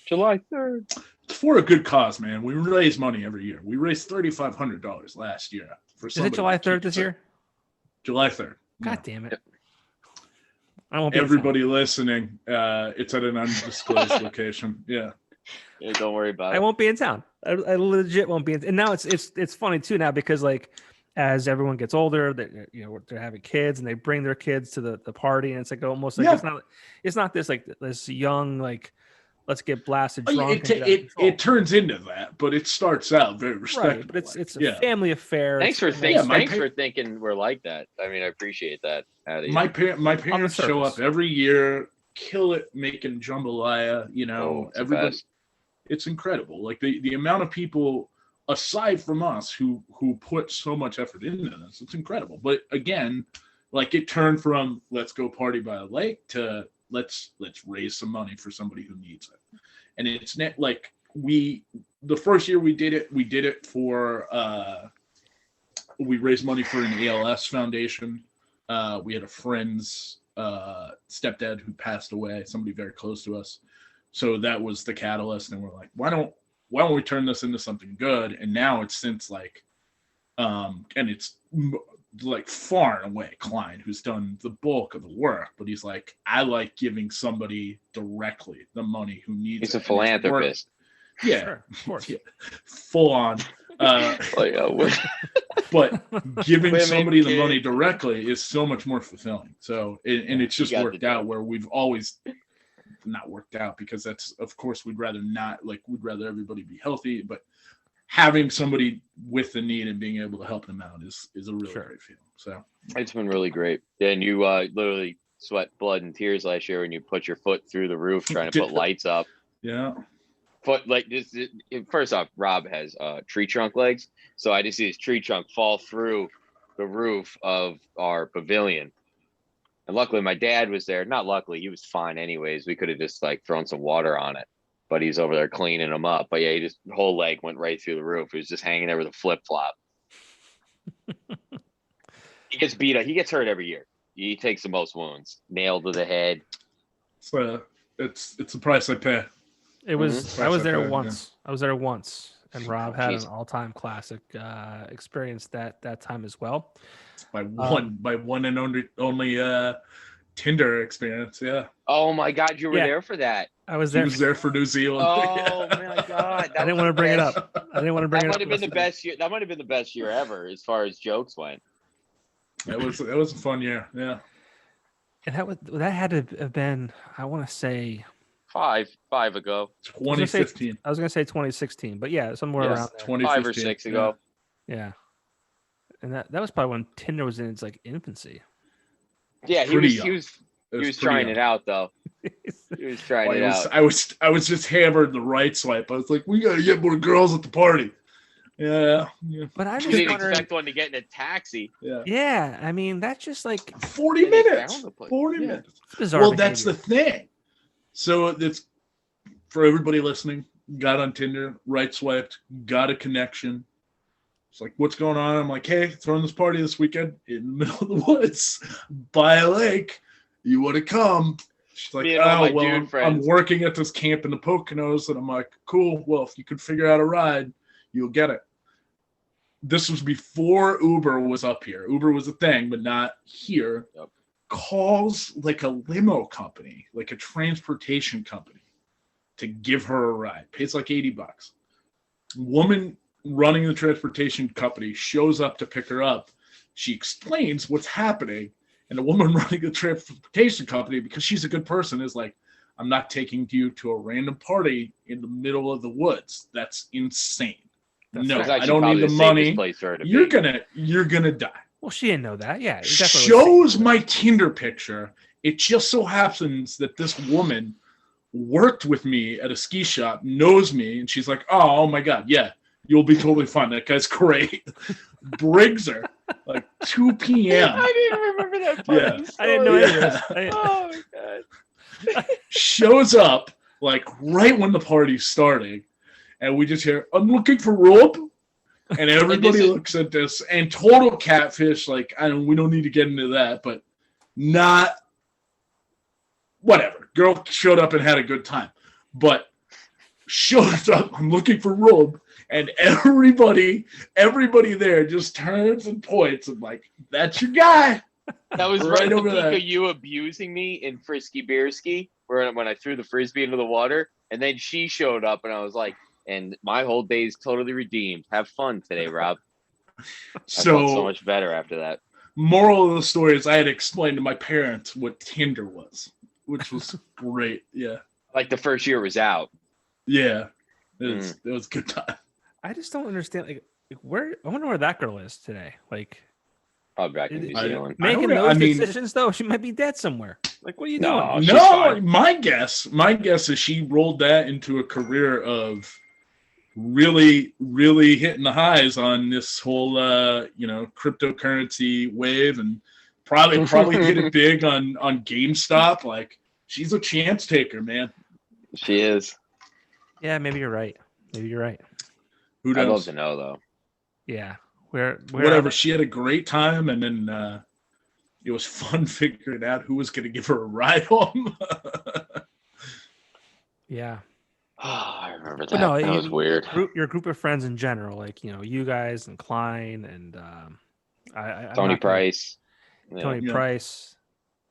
July 3rd. It's for a good cause, man. We raise money every year. We raised $3,500 last year. Is it July 3rd this year? July 3rd. God damn it. I won't be everybody listening. It's at an undisclosed location. Yeah. Don't worry about it. I won't be in town. I legit won't be in. And now it's funny too now because like as everyone gets older, they're having kids and they bring their kids to the party and it's like almost like it's not this like this young like let's get blasted drunk. It turns into that, but it starts out very respectable. Right, but it's a family affair. Thanks for thinking we're like that. I mean, I appreciate that. My parents show up every year, kill it making jambalaya. You know, everybody. It's incredible. Like the amount of people aside from us who put so much effort into this. It's incredible. But again, like it turned from let's go party by a lake to let's raise some money for somebody who needs it. And it's not like the first year we did it for we raised money for an ALS foundation. We had a friend's stepdad who passed away, somebody very close to us. So that was the catalyst, and we're like, why don't we turn this into something good? And now it's since like, and it's like far and away Klein who's done the bulk of the work, but he's like, I like giving somebody directly the money who needs it. He's a philanthropist. Yeah, sure, of course. Yeah, full on. But giving somebody the money directly is so much more fulfilling. So, and it's just worked out where we've always not worked out because that's, of course, we'd rather everybody be healthy, but having somebody with the need and being able to help them out is a really great feeling. So it's been really great. And you literally sweat blood and tears last year when you put your foot through the roof trying to put lights up. Yeah. foot like this. First off, Rob has tree trunk legs, so I just see his tree trunk fall through the roof of our pavilion. And luckily, my dad was there. Not luckily, he was fine anyways. We could have just like thrown some water on it, but he's over there cleaning them up. But yeah, the whole leg went right through the roof. He was just hanging there with a flip flop. He gets beat up. He gets hurt every year. He takes the most wounds. Nailed to the head. It's the price I pay. It was. I was there once. Yeah. I was there once, and Rob had an all-time classic experience that time as well. My one and only Tinder experience. Yeah. Oh my God, you were there for that. I was there. He was there for New Zealand. Oh my God, I didn't want to bring it up. I didn't want to bring it up. That might have been the best year. That might have been the best year ever as far as jokes went. It was a fun year. Yeah. And that had to have been, I want to say, five ago. 2015. I was going to say 2016, but yeah, somewhere around there. 5 or 6 ago. Yeah. And that was probably when Tinder was in its like infancy. Yeah, he was trying it out though. He was trying it out. I was just hammered the right swipe. I was like, we gotta get more girls at the party. Yeah. But I didn't expect one to get in a taxi. Yeah. I mean, that's just like 40 minutes. 40 minutes. It's bizarre. Well, behavior. That's the thing. So it's for everybody listening. Got on Tinder, right swiped, got a connection. It's like, what's going on? I'm like, hey, throwing this party this weekend in the middle of the woods by a lake. You want to come? She's like, oh, well, I'm working at this camp in the Poconos. And I'm like, cool. Well, if you could figure out a ride, you'll get it. This was before Uber was up here. Uber was a thing, but not here. Yep. Calls like a limo company, like a transportation company, to give her a ride. Pays like $80. Woman running the transportation company shows up to pick her up. She explains what's happening, and the woman running the transportation company, because she's a good person, is like, I'm not taking you to a random party in the middle of the woods. That's insane. No, I don't need the money. You're gonna die. Well, she didn't know that. Yeah, shows my Tinder picture. It just so happens that this woman worked with me at a ski shop, knows me, and she's like, "Oh my God, yeah, you'll be totally fine. That guy's great." Brings her like 2 p.m. I didn't remember that part. Yeah. I didn't know any of this. Oh my God. Shows up like right when the party's starting. And we just hear, I'm looking for Rob. And everybody looks at this. And total catfish, like, we don't need to get into that, but not, whatever. Girl showed up and had a good time. But shows up, I'm looking for Rob. And everybody there just turns and points. I'm like, that's your guy. That was right over there. You abusing me in Frisky Beerski, when I threw the Frisbee into the water. And then she showed up, and I was like, and my whole day is totally redeemed. Have fun today, Rob. I felt so much better after that. Moral of the story is I had to explain to my parents what Tinder was, which was great. Yeah. Like the first year was out. Yeah. It was a good time. I just don't understand. Like where, I wonder where that girl is today. Like, probably back in New Zealand. Making those decisions, though, she might be dead somewhere. Like, what are you doing? No, my guess is she rolled that into a career of really, really hitting the highs on this whole, cryptocurrency wave, and probably hit it big on GameStop. Like, she's a chance taker, man. She is. Yeah, maybe you're right. Who knows? I'd love to know, though. Yeah. Whatever. She had a great time, and then it was fun figuring out who was going to give her a ride home. Yeah. Oh, I remember that. No, that was weird. Your group of friends in general, like, you guys and Klein and Tony Price. Tony Price.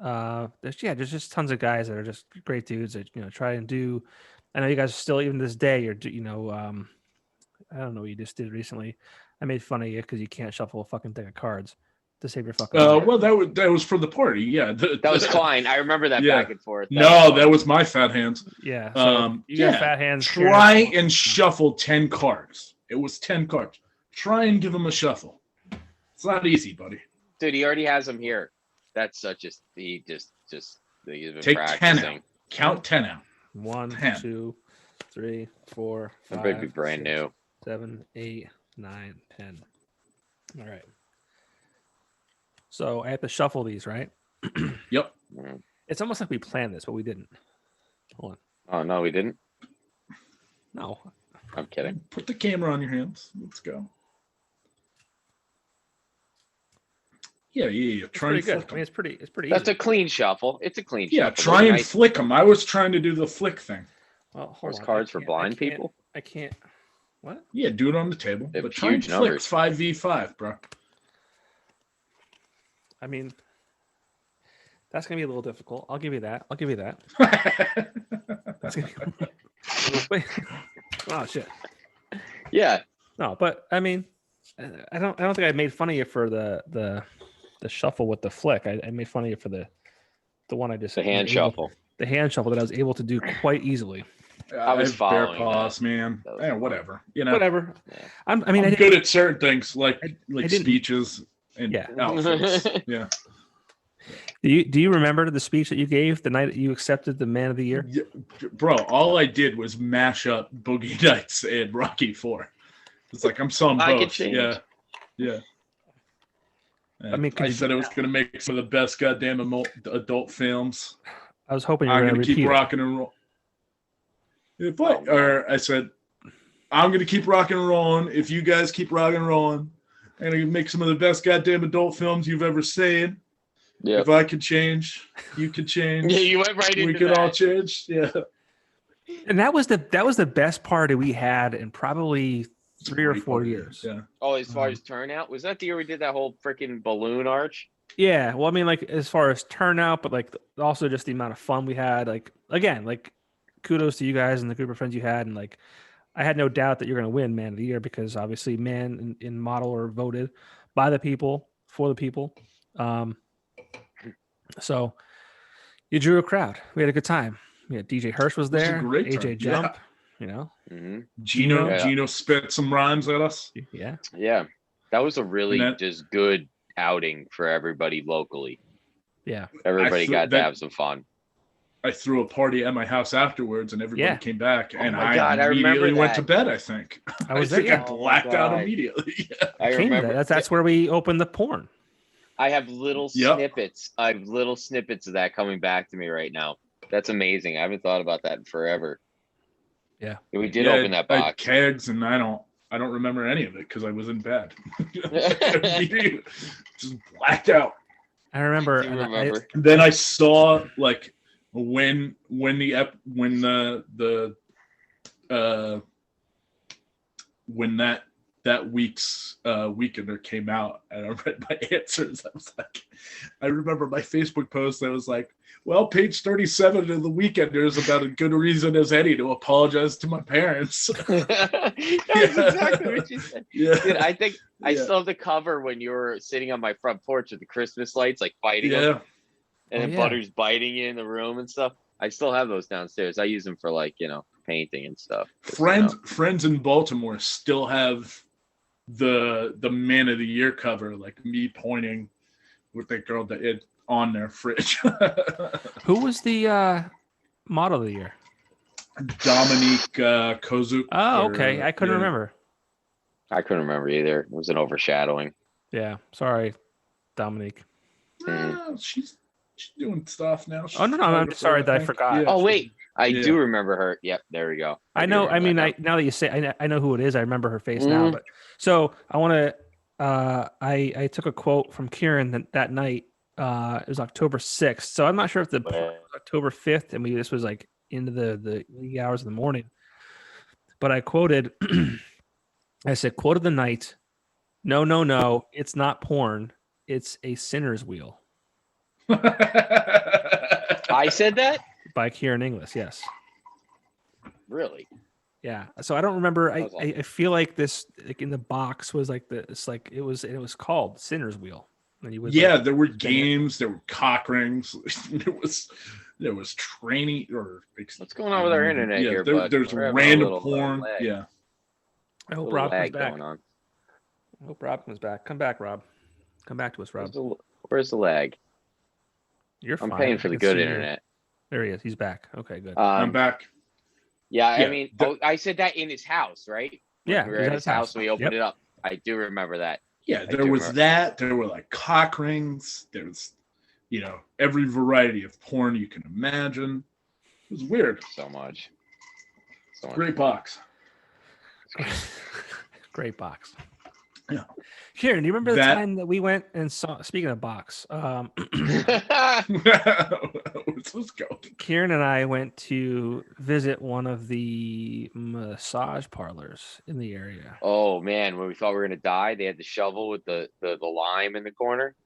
There's just tons of guys that are just great dudes that, try and do. I know you guys are still, even this day, I don't know what you just did recently. I made fun of you because you can't shuffle a fucking deck of cards to save your fucking life. Well, that was for the party. Yeah, that was Klein. I remember that back and forth. That was my fat hands. Yeah. So you got fat hands. Try and shuffle 10 cards. It was 10 cards. Try and give them a shuffle. It's not easy, buddy. Dude, he already has them here. That's such a he's been take practicing. 10 out. Count 10 out. 1, 2, 3, 4, 5, They'd be brand 6, new. 7, 8, 9, 10. All right. So I have to shuffle these, right? Yep. It's almost like we planned this, but we didn't. Hold on. Oh no, we didn't. No. I'm kidding. Put the camera on your hands. Let's go. Yeah. Try and flick them. I mean, it's pretty That's easy. a clean shuffle. It's a clean Yeah, shuffle. try and flick them. I was trying to do the flick thing. Well, Those cards for blind people. I can't. What? Yeah, do it on the table. They have But try and huge flick numbers. 5v5, bro. I mean, that's gonna be a little difficult. I'll give you that. That's gonna be... Wait. Oh shit. Yeah. No, but I mean, I don't think I made fun of you for the shuffle with the flick. I made fun of you for the one I just The hand shuffle. The hand shuffle that I was able to do quite easily. I was bear following paws, that. man. That was Yeah, whatever. You know, Whatever. Yeah. I'm I'm good at certain things, like speeches and Yeah. outfits. Yeah. Do you remember the speech that you gave the night that you accepted the Man of the Year? Yeah, bro, all I did was mash up Boogie Nights and Rocky 4. It's like I'm selling I could both. change. Yeah. I mean, I said it was going to make some of the best goddamn adult films. I was hoping you were I'm going going to to keep rocking and roll. I said, I'm going to keep rocking and rolling. If you guys keep rocking and rolling, I'm going to make some of the best goddamn adult films you've ever seen. Yeah. If I could change, you could change. Yeah, you went right into We could all change. Yeah. And that was the best party we had in probably 3 or 4 years. Yeah. Oh, as far as turnout, was that the year we did that whole freaking balloon arch? Yeah. Well, I mean, like as far as turnout, but like also just the amount of fun we had. Like again, like kudos to you guys and the group of friends you had, and like I had no doubt that you're going to win Man of the Year because obviously man and model are voted by the people for the people. So you drew a crowd. We had a good time. Yeah, DJ Hirsch was there. It was a great AJ time. Jump. Yeah. You know. Mm-hmm. Gino spit some rhymes at us. Yeah. Yeah, that was a really And that- just good outing for everybody locally. Yeah. Everybody got to have some fun. I threw a party at my house afterwards, and everybody came back, and my God, I immediately remember went that. to bed. I think. I was think there. I blacked out immediately. I remember That's where we opened the porn. I have little snippets. I have little snippets of that coming back to me right now. That's amazing. I haven't thought about that in forever. Yeah. We did open that box. Kegs, and I don't remember any of it because I was in bed. Just blacked out. I remember. And then I saw like when that week's Weekender came out, and I read my answers. I was like, I remember my Facebook post. I was like, well, page 37 of the Weekender is about as good a reason as any to apologize to my parents. That's exactly what you said. Yeah. Dude, I think I still have the cover when you were sitting on my front porch with the Christmas lights, like fighting them, and then Butter's biting you in the room and stuff. I still have those downstairs. I use them for like, painting and stuff. Friends in Baltimore still have the Man of the Year cover, like me pointing with that girl that it on their fridge. Who was the model of the year? Dominique Kozuk. Oh, okay. I couldn't remember. I couldn't remember either. It was an overshadowing. Yeah. Sorry, Dominique. She's doing stuff now. No. I'm sorry that I forgot. Oh, wait. I do remember her. Yep, there we go. I know. I mean, now that you say, I know who it is. I remember her face now. But so I want to. I took a quote from Kieran that night. It was October 6th. So I'm not sure if the was October 5th, and this was like into the wee hours of the morning. But I quoted. I said, "Quote of the night: No, it's not porn. It's a sinner's wheel." I said that? By Kieran Inglis, yes. Really? Yeah. So I don't remember. I feel like this, like in the box, was like this, like it was called Sinner's Wheel. And you would there were games, there were cock rings, there was training or. What's going on with our internet here? There's random porn. Yeah. I hope Rob comes back. I hope Rob comes back. Come back, Rob. Come back to us, Rob. Where's the lag? You're fine. I'm paying for the good internet. There he is. He's back. Okay, good. I'm back. Yeah, I mean, I said that in his house, right? Yeah, we were at his house and we opened it up. I do remember that. Yeah, there was that. There were like cock rings. There was, every variety of porn you can imagine. It was weird. So much. Great box. Great box. Yeah. Kieran, do you remember the time that we went and saw? Speaking of box, where's this going? Kieran and I went to visit one of the massage parlors in the area. Oh man, when we thought we were gonna die, they had the shovel with the lime in the corner.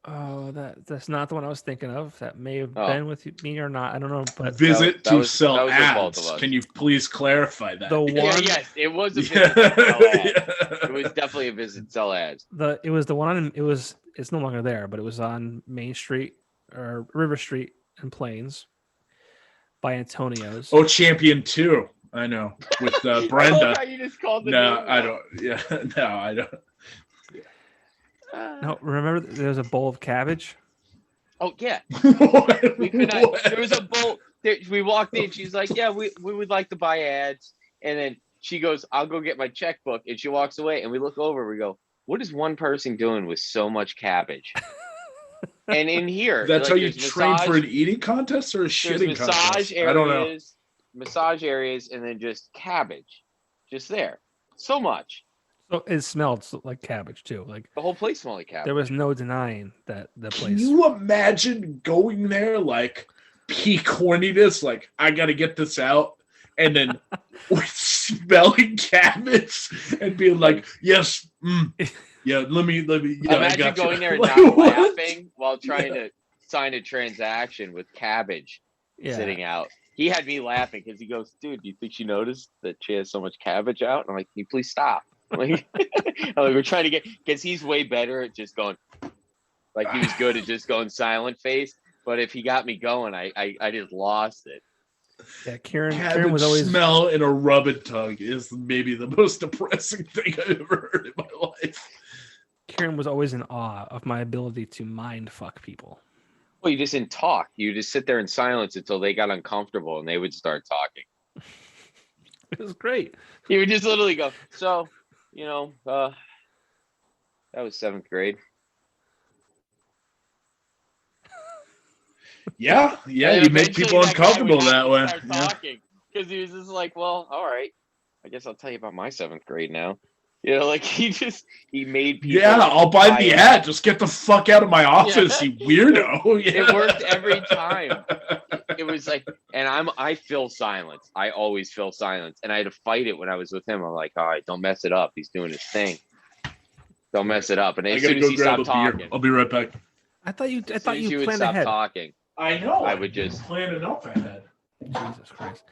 Oh, that's not the one I was thinking of. That may have been with me or not. I don't know. But visit to sell ads. Can you please clarify that? The one, yes, it was a visit to sell ads. It was definitely a visit to sell ads. It was the one. It's no longer there, but it was on Main Street or River Street in Plains by Antonio's. Oh, Champion 2. I know with Brenda. You just called the no, I don't. Yeah, no, I don't. No, remember there was a bowl of cabbage. Oh yeah, there was a bowl. We walked in. She's like, "Yeah, we would like to buy ads." And then she goes, "I'll go get my checkbook." And she walks away. And we look over. We go, "What is one person doing with so much cabbage?" And in here, that's how you train for an eating contest or a shitting contest. Areas, I don't know. Massage areas, and then just cabbage, just there, so much. So it smelled like cabbage too. Like the whole place smelled like cabbage. There was no denying that the place. Can you imagine going there like peak horniness? Like I got to get this out, and then smelling cabbage and being like, "Yes, yeah, let me." Imagine going there and not laughing while trying to sign a transaction with cabbage sitting out. He had me laughing because he goes, "Dude, do you think she noticed that she has so much cabbage out?" And I'm like, "Can you please stop?" Like, we're trying to get, because he's way better at just going, like he was good at just going silent face. But if he got me going, I just lost it. Yeah, Kieran was always smell in a rub and tug is maybe the most depressing thing I've ever heard in my life. Kieran was always in awe of my ability to mind fuck people. Well, you just didn't talk. You just sit there in silence until they got uncomfortable and they would start talking. It was great. He would just literally go, "So, that was 7th grade." Yeah, you make people uncomfortable that way. Talking because he was just like, "Well, all right, I guess I'll tell you about my 7th grade now." Like he made people. Yeah, I'll buy the ad. Just get the fuck out of my office, you weirdo. It worked every time. It was like, and I fill silence. I always fill silence, and I had to fight it when I was with him. I'm like, "All right, don't mess it up. He's doing his thing. Don't mess it up." And as soon as he stopped talking, I'll be right back. I thought you would planned stop ahead. Talking. I know. I would just plan it up ahead. Jesus Christ.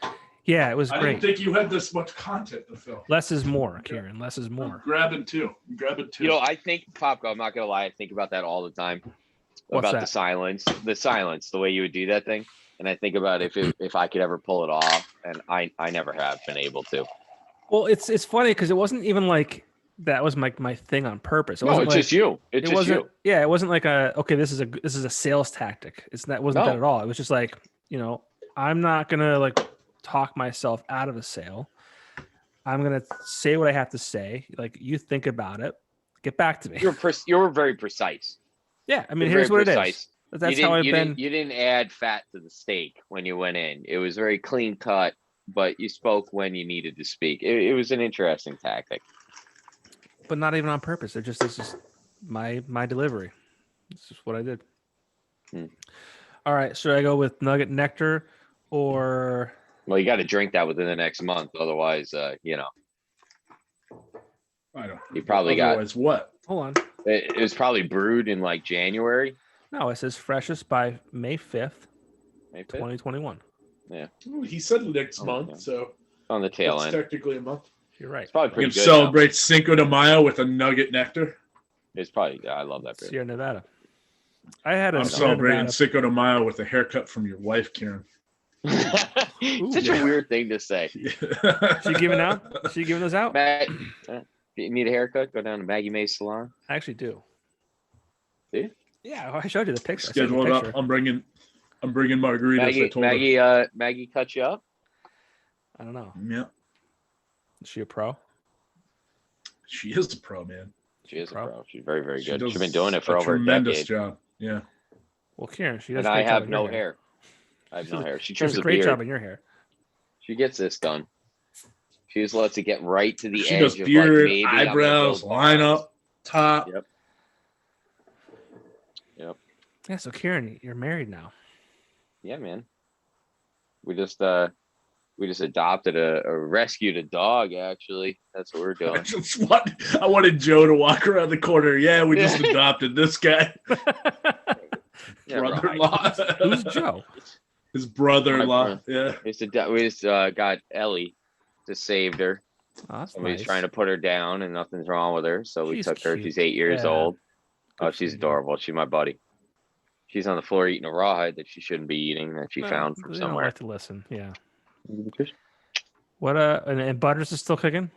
Yeah, it was great. I didn't think you had this much content to fill. Less is more, Kieran. Less is more. I'm grabbing two. I think, Popko, I'm not gonna lie, I think about that all the time. What's about that? the silence, the way you would do that thing. And I think about if I could ever pull it off, and I never have been able to. Well, it's funny because it wasn't even like that was my thing on purpose. It no, wasn't it's like, just you. It's just wasn't, you. Yeah, it wasn't like this is a sales tactic. Wasn't that at all. It was just like, I'm not gonna like talk myself out of a sale. I'm gonna say what I have to say. Like, you think about it, get back to me. You're very precise. Yeah, I mean, here's what it is. That's how I've been. You didn't add fat to the steak when you went in. It was very clean cut, but you spoke when you needed to speak. It was an interesting tactic. But not even on purpose. It's just my delivery. It's just what I did. All right, should I go with nugget nectar or? Well, you got to drink that within the next month, otherwise, I don't. You probably otherwise what? Hold on. It was probably brewed in like January. No, it says freshest by May 5th, 2021. Yeah. He said next month, so on the tail end. Technically a month. You're right. It's probably pretty you good. Celebrate now. Cinco de Mayo with a nugget nectar. It's probably. I love that beer. Sierra Nevada. I'm celebrating Cinco de Mayo with a haircut from your wife, Kieran. Such a weird thing to say. She giving those out? You need a haircut? Go down to Maggie Mae's salon. I actually do. See? Yeah, I showed you the picture. Schedule it up. I'm bringing margaritas. Maggie cut you up. I don't know. Yeah. Is she a pro? She is a pro, man. She is a pro. She's very, very good. She's been doing it for over a tremendous decade. job. Yeah. Well, Kieran, she does. And I have no hair. I have no hair. She trims does a the great beard. job in your hair. She gets this done. She just lets it get right to the edge. She does of beard, like, maybe eyebrows, line up, top. Yep. Yeah. So Kieran, you're married now. Yeah, man. We just adopted rescued a dog. Actually, that's what we're doing. I wanted Joe to walk around the corner. Yeah, we just adopted this guy. Yeah, brother-in-law. Who's Joe? His brother-in-law. Yeah. We just got Ellie. Just saved her. Oh, Somebody's nice. trying to put her down, and nothing's wrong with her. So we took her. Cute. She's 8 years old. Good Oh, she's adorable. She's my buddy. She's on the floor eating a rawhide that she shouldn't be eating that she found from somewhere. I like to listen. Yeah. What and Butters is still cooking?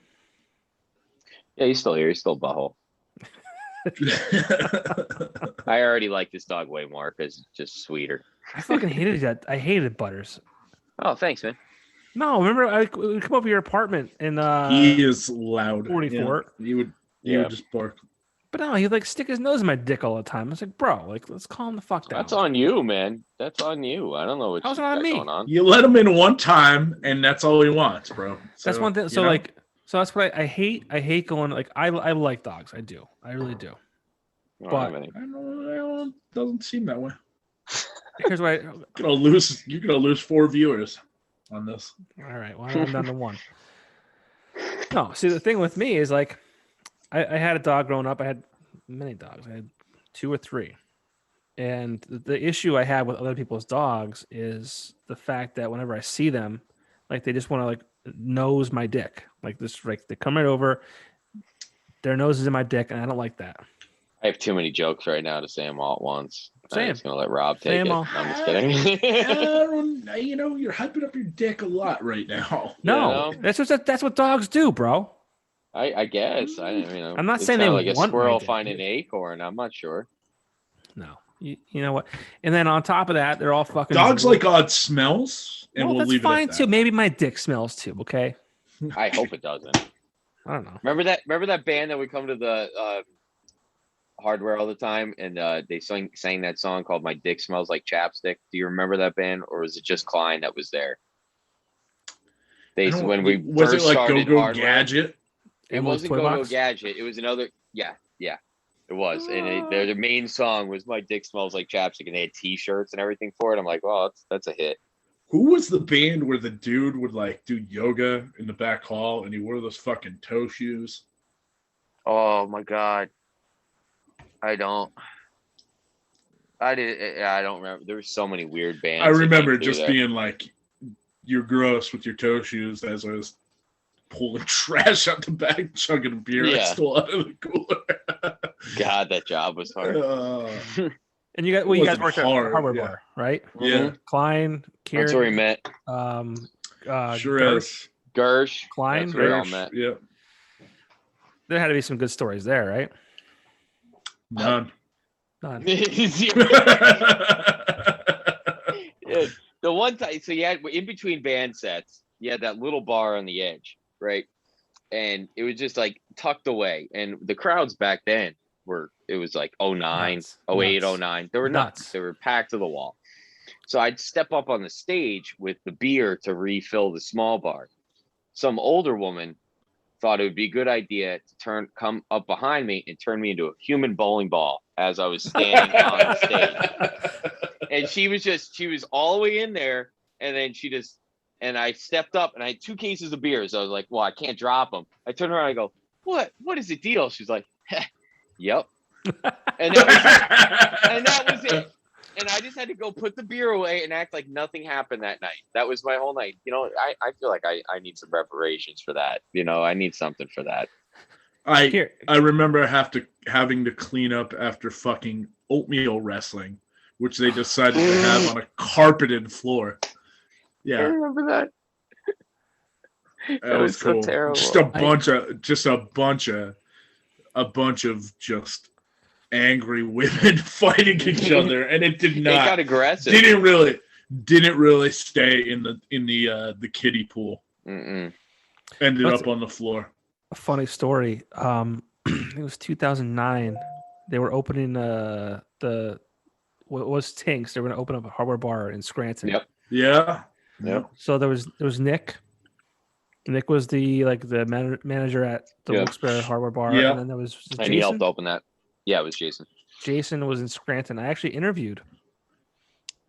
Yeah, he's still here. He's still butthole. I already like this dog way more because it's just sweeter. I fucking hated that. I hated Butters. Oh, thanks, man. No, remember we come over to your apartment in he is loud. 44. Yeah. He would just bark. But no, he'd like stick his nose in my dick all the time. I was like, bro, like let's calm the fuck down. That's on you, man. That's on you. I don't know what How's it on me? going on. You let him in one time, and that's all he wants, bro. So, that's one thing. So like, so that's what I hate. I hate going like I like dogs. I do. I really do. But I don't doesn't seem that way. Here's why you're gonna lose 4 viewers on this. All right, well I'm down to 1. No, see the thing with me is like I had a dog growing up. I had many dogs. I had 2 or 3. And the issue I have with other people's dogs is the fact that whenever I see them, like they just want to like nose my dick. Like this, like they come right over, their nose is in my dick, and I don't like that. I have too many jokes right now to say them all at once. I'm just gonna let Rob take it. All. I'm just kidding. You're hyping up your dick a lot right now. No, that's what dogs do, bro. I guess. I'm not saying they like want a squirrel finding an acorn. I'm not sure. No, you know what? And then on top of that, they're all fucking dogs like odd smells, and we'll that's leave fine it at that. too. Maybe my dick smells too. Okay. I hope it doesn't. I don't know. Remember that band that would come to the Hardware all the time, and they sang that song called "My Dick Smells Like Chapstick." Do you remember that band, or was it just Klein that was there? When we was first it like started Go-Go Hardware, Gadget? It wasn't Go-Go Gadget. It was another. Yeah, it was. And their main song was "My Dick Smells Like Chapstick," and they had T-shirts and everything for it. I'm like, well, that's a hit. Who was the band where the dude would like do yoga in the back hall and he wore those fucking toe shoes? Oh my god. I don't remember. There were so many weird bands. I remember just being like, you're gross with your toe shoes as I was pulling trash out the back, chugging a beer I stole out of the cooler. God, that job was hard. And you guys worked at a hardware bar, right? Yeah. Klein, Kieran. That's where we met. Sure is. Gersh. Klein. That's where we all met. Yeah. There had to be some good stories there, right? None. Yeah, the one time, so you had in between band sets, you had that little bar on the edge, right? And it was just like tucked away. And the crowds back then it was like 09, 08, 09. They were nuts. They were packed to the wall. So I'd step up on the stage with the beer to refill the small bar. Some older woman thought it would be a good idea to come up behind me and turn me into a human bowling ball as I was standing on the stage. And she was all the way in there. And then and I stepped up and I had 2 cases of beer. So I was like, well, I can't drop them. I turned around and I go, what is the deal? She's like, yep. And that was it. And I just had to go put the beer away and act like nothing happened that night. That was my whole night. I feel like I need some reparations for that. I need something for that. I remember having to clean up after fucking oatmeal wrestling, which they decided to have on a carpeted floor. Yeah. I remember that. That was cool. So terrible. Just a bunch of just angry women fighting each other, and it got aggressive. Didn't really stay in the kiddie pool. Ended up on the floor. A funny story. It was 2009. They were opening what was Tinks. They were going to open up a hardware bar in Scranton. Yep. Yeah. Yep. So there was Nick. Nick was the manager at the Wilkes-Barre Hardware Bar. Yeah. And then there was Jason. And he helped open that. Yeah, it was Jason. Jason was in Scranton. I actually interviewed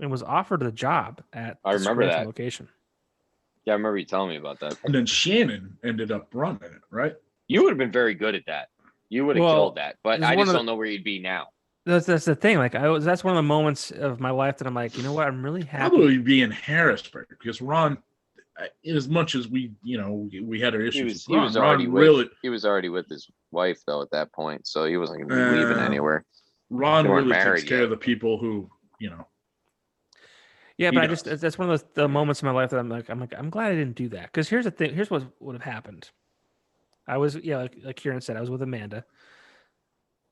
and was offered the job at I remember Scranton that location. Yeah, I remember you telling me about that. And then Shannon ended up running it, right? You would have been very good at that. You would have killed that. But I just don't know where you'd be now. That's the thing. Like that's one of the moments of my life that I'm like, you know what? I'm really happy. Probably be in Harrisburg because Ron, as much as we had our issues. He was already with his wife though at that point, so he wasn't going to be leaving anywhere. Ron really takes care of the people who, Yeah, but that's one of the moments in my life that I'm glad I didn't do that. Because here's the thing. Here's what would have happened. I was like Kieran said, I was with Amanda.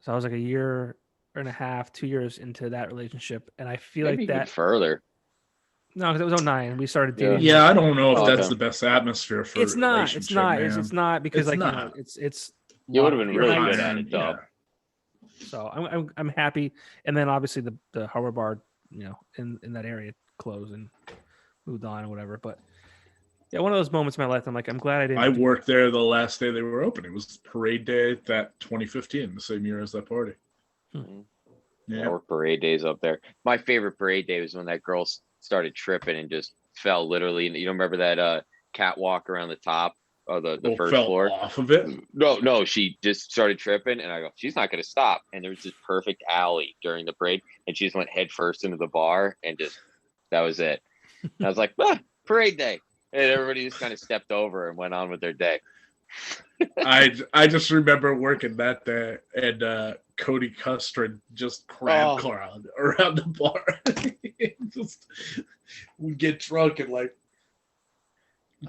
So I was like a year and a half, 2 years into that relationship, and I feel maybe like that further. No, because it was 2009. We started dating. Yeah, I don't know if that's the best atmosphere for. It's not. It's not. It's not because it's. You would have been really good at it, though. So I'm happy, and then obviously the hardware bar, in that area closed and moved on or whatever. But yeah, one of those moments in my life, I'm like, I'm glad I didn't. I worked there the last day they were open. It was parade day that 2015, the same year as that party. Yeah, I worked parade days up there. My favorite parade day was when that girl started tripping and just fell literally. You don't remember that catwalk around the top of the first floor? Off of it? No, she just started tripping, and I go, she's not going to stop. And there was this perfect alley during the parade, and she just went head first into the bar, and that was it. And I was like, parade day. And everybody just kind of stepped over and went on with their day. I just remember working that day, and Cody Custard just crab clown around the bar. We get drunk and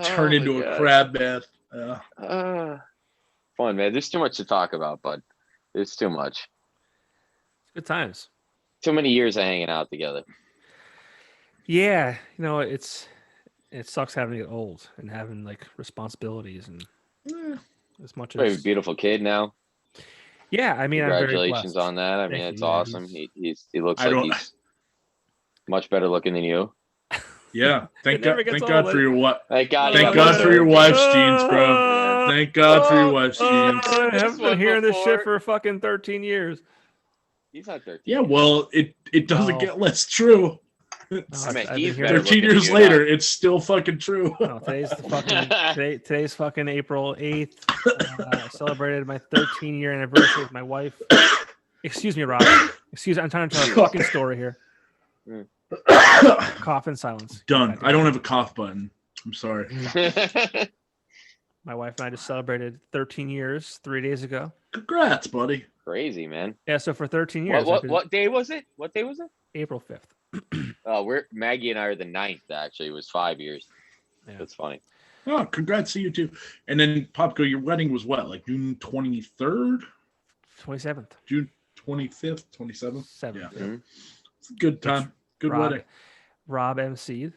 turn into a crab bath. Fun, man. There's too much to talk about, bud. There's too much. Good times. Too many years of hanging out together. Yeah, it sucks having to get old and having responsibilities and as much as. You have a beautiful kid now. Yeah, I mean, congratulations on that. I mean, it's awesome. He looks like he's much better looking than you. Yeah, thank God for your wife. Thank God for your wife's genes, bro. Thank God for your wife's genes. I haven't been hearing this shit for fucking 13 years. He's not 13. Yeah, well, it doesn't get less true. 13 years later, it's still fucking true. No, today's fucking April 8th. I celebrated my 13-year anniversary with my wife. Excuse me, Rob. I'm trying to tell a fucking story here. Cough in silence. Done. I don't have a cough button. I'm sorry. My wife and I just celebrated 13 years 3 days ago. Congrats, buddy. Crazy, man. Yeah, so for 13 years. What day was it? What day was it? April 5th. Maggie and I are the 9th, actually. It was 5 years. Yeah. That's funny. Oh, congrats to you too. And then Popko, your wedding was what, like June 23rd? 27th. June 25th, 27th? 7th. Yeah. Mm-hmm. It's a good time. Good wedding. Rob MC'd.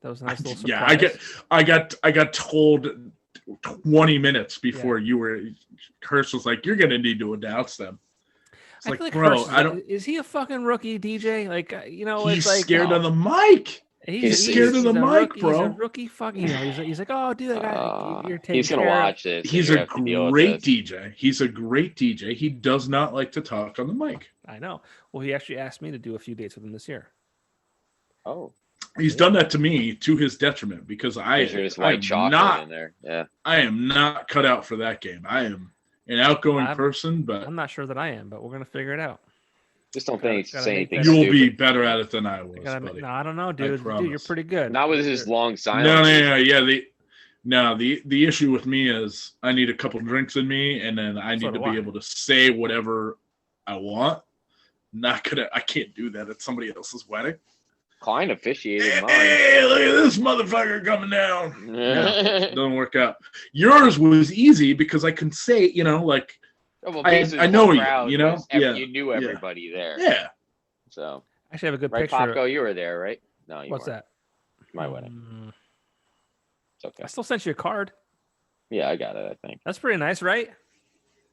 That was a nice little surprise. Yeah, I got told 20 minutes before Hirsch was like, you're gonna need to announce them. It's I feel like bro, is he a fucking rookie DJ? He's scared of the mic. He's scared of the mic, bro. He's a rookie fucking. He's like, oh, dude, you're taking. He's gonna watch this. He's a great DJ. He's a great DJ. He does not like to talk on the mic. I know. Well, he actually asked me to do a few dates with him this year. Oh. He's done that to me to his detriment because I'm not cut out for that game. I am an outgoing person, but I'm not sure that I am, but we're gonna figure it out. Just don't say anything. You'll be better at it than I was. Buddy. No, I don't know, dude. Dude, you're pretty good. Not with his long silence. The issue with me is I need a couple drinks in me, and then I need to be able to say whatever I want. I can't do that at somebody else's wedding. Klein officiated mine. Hey, look at this motherfucker coming down. Doesn't work out. Yours was easy because I can say, I know you know? You knew everybody there. Yeah. So. Actually, I have a good picture. Popko, you were there, right? No, you What's weren't. that? My wedding. It's okay. I still sent you a card. Yeah, I got it. I think that's pretty nice, right?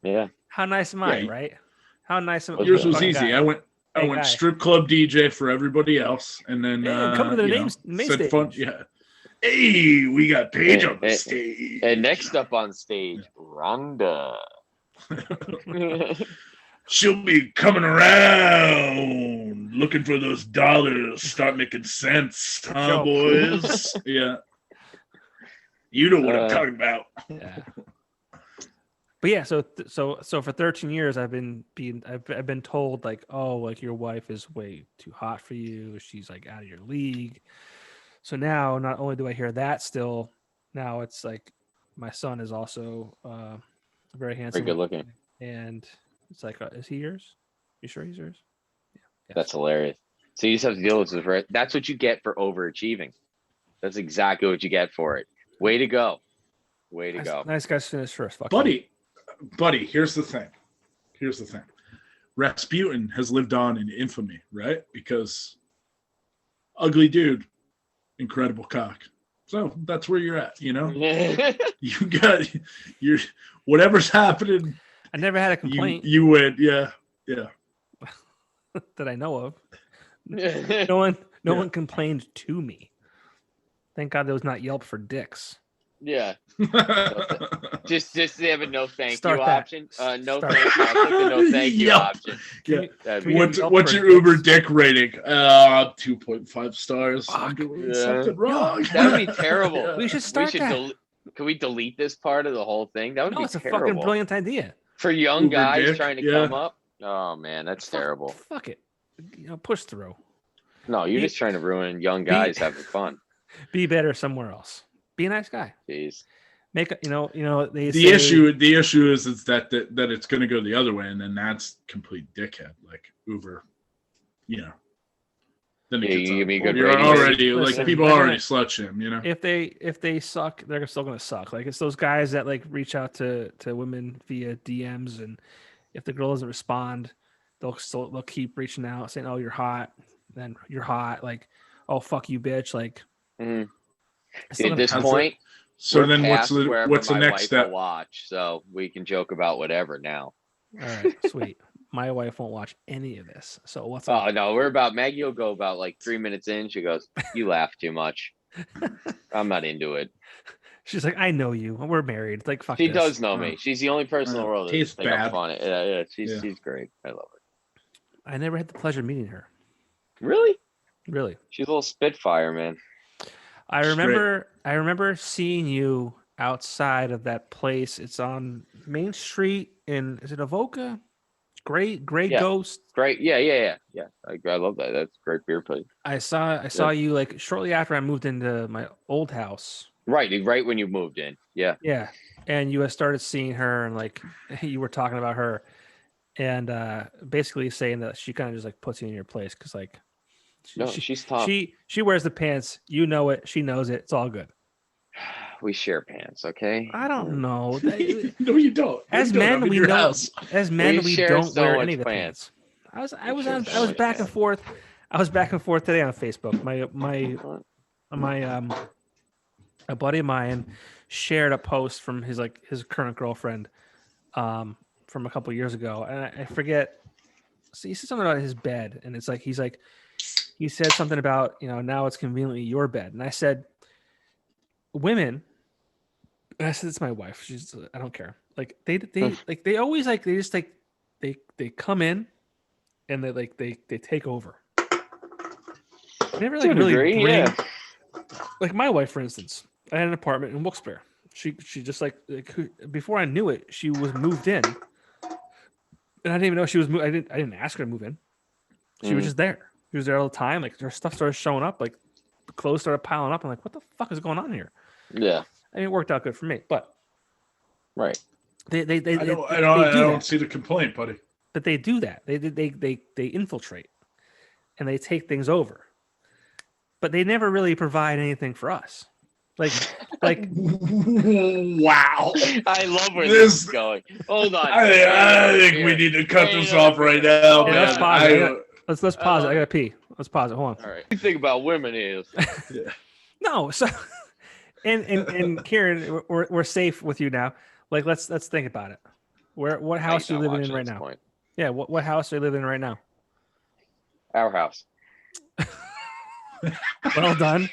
Yeah. How nice am I, right? How nice am I? Yours was easy. Guy. I went strip club DJ for everybody else, and then come to the main stage. Fun, yeah. Hey, we got Paige on the stage. And next up on stage, Rhonda. She'll be coming around looking for those dollars. Start making sense, huh, boys? Yeah. You know what I'm talking about. Yeah. But yeah, so for 13 years I've been told like, oh, like your wife is way too hot for you. She's like out of your league. So now not only do I hear that still, now it's like my son is also very handsome, very good looking, and it's like, is he yours? You sure he's yours? Yeah. Yes. That's hilarious. So you just have to deal with this. That's what you get for overachieving. That's exactly what you get for it. Way to go. Way to go. Nice guys finish first. Fuck Buddy, here's the thing. Rasputin has lived on in infamy, right? Because ugly dude, incredible cock. So that's where you're at, you know? You got your whatever's happening. I never had a complaint. You went, yeah. That I know of. No one complained to me. Thank God there was not Yelp for dicks. Yeah. just they have a no thank you option. No thank you. I'll take the no thank you option. Yeah. What's your Uber dick rating? 2.5 stars. Fuck. I'm doing something wrong. That would be terrible. Yeah. We should start that. Can we delete this part of the whole thing? That would be it's terrible. a fucking brilliant idea. For young Uber guys dick, trying to come up. Oh man, that's terrible. Fuck it. Push through. No, you're just trying to ruin young guys having fun. Be better somewhere else. Be a nice guy. Jeez. Make they the issue is that it's going to go the other way, and then that's complete dickhead, like Uber. Then you give me a good you're rating. already like people already slut shame, If they suck, they're still gonna suck. Like it's those guys that like reach out to women via DMs, and if the girl doesn't respond, they'll keep reaching out saying, "Oh, you're hot," then you're hot. Like, "Oh, fuck you, bitch." Like, at this point. So then, what's the next step? Watch, so we can joke about whatever now. All right, sweet. My wife won't watch any of this. So what's up? Oh no, Maggie will go about like 3 minutes in. She goes, "You laugh too much. I'm not into it." She's like, "I know you. We're married." Like, fuck. She does know me. She's the only person in the world that's bad. On it. Yeah, she's great. I love her. I never had the pleasure of meeting her. Really? She's a little spitfire, man. I remember seeing you outside of that place. It's on Main Street is it Avoca? Gray Ghost. Great. Yeah. I love that. That's a great beer place. I saw you like shortly after I moved into my old house. Right when you moved in. Yeah. Yeah. And you had started seeing her, and like you were talking about her, and basically saying that she kind of just like puts you in your place because like she's tough. She wears the pants. You know it. She knows it. It's all good. We share pants, okay? I don't know. No, you don't. As men, we don't. As men, we don't wear any of the pants. I was back and forth. I was back and forth today on Facebook. A buddy of mine shared a post from his current girlfriend, from a couple years ago, and I forget. So he said something about his bed, and it's like he said something about now it's conveniently your bed, and I said, women. And I said, it's my wife. I don't care. Like they always like they just like they come in and they take over. They never like really bring. Yeah. Like my wife, for instance, I had an apartment in Wilkes-Barre. She just like before I knew it, she was moved in, and I didn't even know she was. I didn't ask her to move in. She was just there. She was there all the time. Like her stuff started showing up. Like the clothes started piling up. I'm like, what the fuck is going on here? Yeah. I mean, it worked out good for me, but right. I don't see the complaint, buddy. But they do that. They infiltrate, and they take things over. But they never really provide anything for us. Like wow. I love where this is going. Hold on. I think we need to cut this off right now, man. Let's pause it. Let's pause it. I gotta pee. Let's pause it. Hold on. All right. What do you think about women is? No, so And Kieran, we're safe with you now. Like let's think about it. What house are you living in right now? Point. Yeah, what house are you living in right now? Our house. Well done.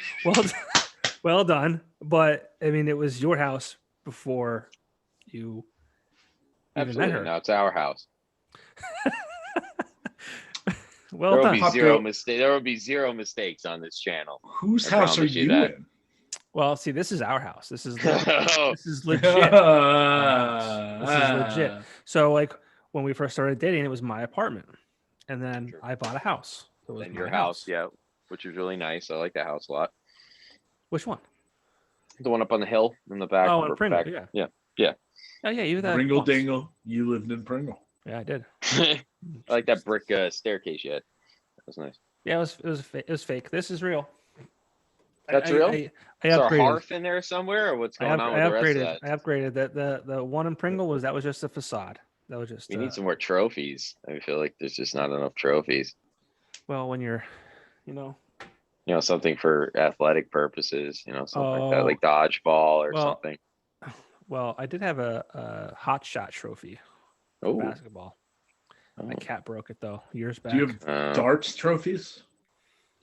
Well done. But I mean, it was your house before you even met her. No, it's our house. Well done. There will be zero mistakes on this channel. Whose house are you in? Well, see, this is our house. This is legit. This is legit. So, like, when we first started dating, it was my apartment, and then I bought a house. So it was your house, yeah, which is really nice. I like that house a lot. Which one? The one up on the hill in the back. Oh, in Pringle. Yeah. Oh, yeah, you that. Pringle Dingle. You lived in Pringle. Yeah, I did. I like that brick staircase you had. That was nice. Yeah, it was fake. This is real. That's real. I upgraded. Is there a hearth in there somewhere, or what's going on with the rest of that? I upgraded. The one in Pringle was just a facade. That was just. We need some more trophies. I feel like there's just not enough trophies. Well, when you're, something for athletic purposes, something like that, like dodgeball or something. Well, I did have a hot shot trophy. For basketball. My cat broke it though years back. Do you have darts trophies?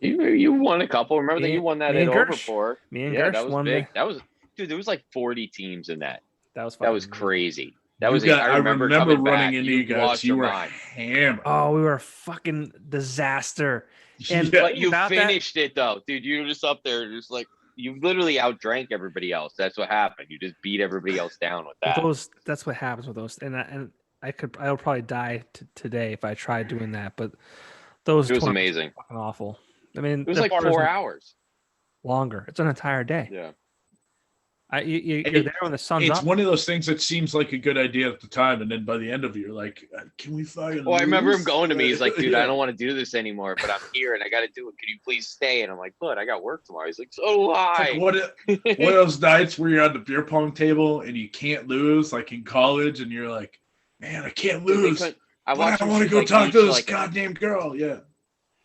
You won a couple. Remember that you won that at Overport. Me and Gersh won big. That was there was like 40 teams in that. That was crazy. I remember running into you guys. You were hammered. Oh, we were a fucking disaster. And but you finished it though, dude. You were just up there, just like you literally outdrank everybody else. That's what happened. You just beat everybody else down with that. That's what happens with those. And I would probably die today if I tried doing that. But it was amazing. Fucking awful. I mean, it was like 4 hours longer. It's an entire day. Yeah. You're there when the sun's up. It's one of those things that seems like a good idea at the time, and then by the end of it, you're like, "Can we fucking?" Well, I remember him going to me. He's like, "Dude, I don't want to do this anymore, but I'm here and I got to do it. Can you please stay?" And I'm like, "But I got work tomorrow." He's like, "So why?" Like, one of those nights where you're on the beer pong table and you can't lose, like in college, and you're like, "Man, I can't lose. I want to go talk to this goddamn girl." Yeah.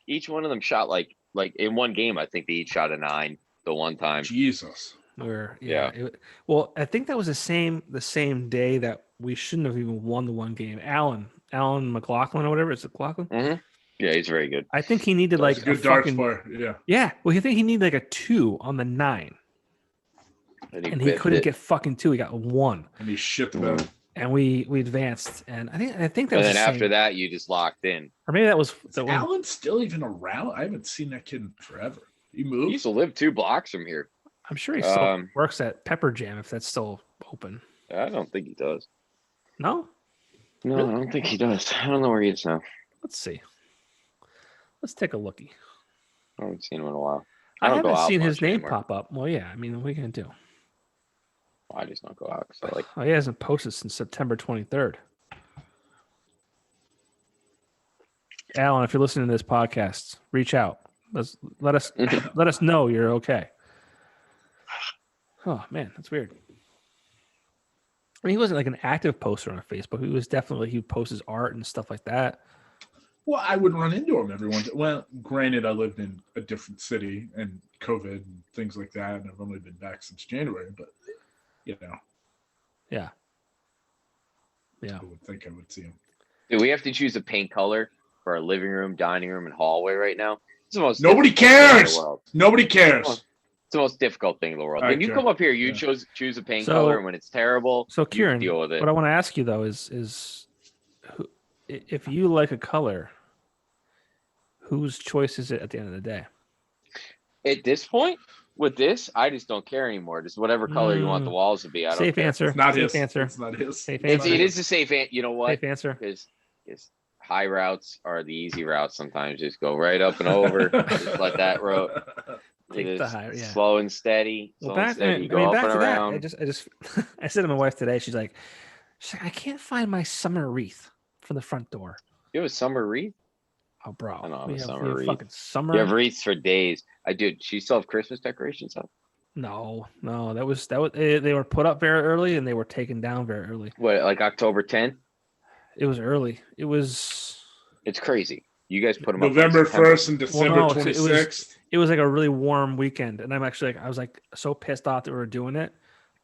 Each one of them shot like in one game. I think they each shot a 9 the one time. Jesus. Well, I think that was the same day that we shouldn't have even won the one game. Alan McLaughlin or whatever. Is it McLaughlin? Mm-hmm. Yeah, he's very good. I think he needed like a good darts player. Yeah. Yeah. Well, I think he needed like a 2 on the 9, and he couldn't get fucking 2. He got 1, and he shipped them out. And we advanced, and I think that. And was then after that, you just locked in. Or maybe that was. Is Alan still even around? I haven't seen that kid in forever. He moved. He used to live 2 blocks from here. I'm sure he still works at Pepper Jam if that's still open. I don't think he does. No? No, really? I don't think he does. I don't know where he is now. Let's see. Let's take a lookie. I haven't seen him in a while. I haven't seen his name pop up. Well, yeah. I mean, what are you going to do? I just don't go out. He hasn't posted since September 23rd. Alan, if you're listening to this podcast, reach out. Let us know you're okay. Oh man, that's weird. I mean, he wasn't like an active poster on Facebook. He was definitely, he posts his art and stuff like that. Well, I would run into him every once. Well, granted, I lived in a different city and COVID and things like that, and I've only been back since January. But yeah. I would think I would see him. Dude, we have to choose a paint color for our living room, dining room, and hallway right now. It's the most Nobody cares. Nobody cares. It's the most difficult thing in the world. When you come up here, you choose a paint color, and when it's terrible, so Kieran, deal with it. What I want to ask you though is if you like a color, whose choice is it at the end of the day? At this point, with this, I just don't care anymore. Just whatever color you want the walls to be. I don't safe care. answer. It's not safe his answer. It's not his. Safe answer. It is a safe answer. You know what? Safe answer. Because high routes are the easy routes. Sometimes just go right up and over. Just let that road. Slow and steady. Back to that. I said to my wife today. She's like, I can't find my summer wreath for the front door. You have a summer wreath? Oh, bro. I don't have a summer wreath. Fucking summer. You have wreaths for days. I do. She still have Christmas decorations up? No. That was they were put up very early and they were taken down very early. What, like October 10th? It was early. It's crazy. You guys put them November up 1st and December 26th. it was like a really warm weekend, and I'm actually like I was like so pissed off that we were doing it,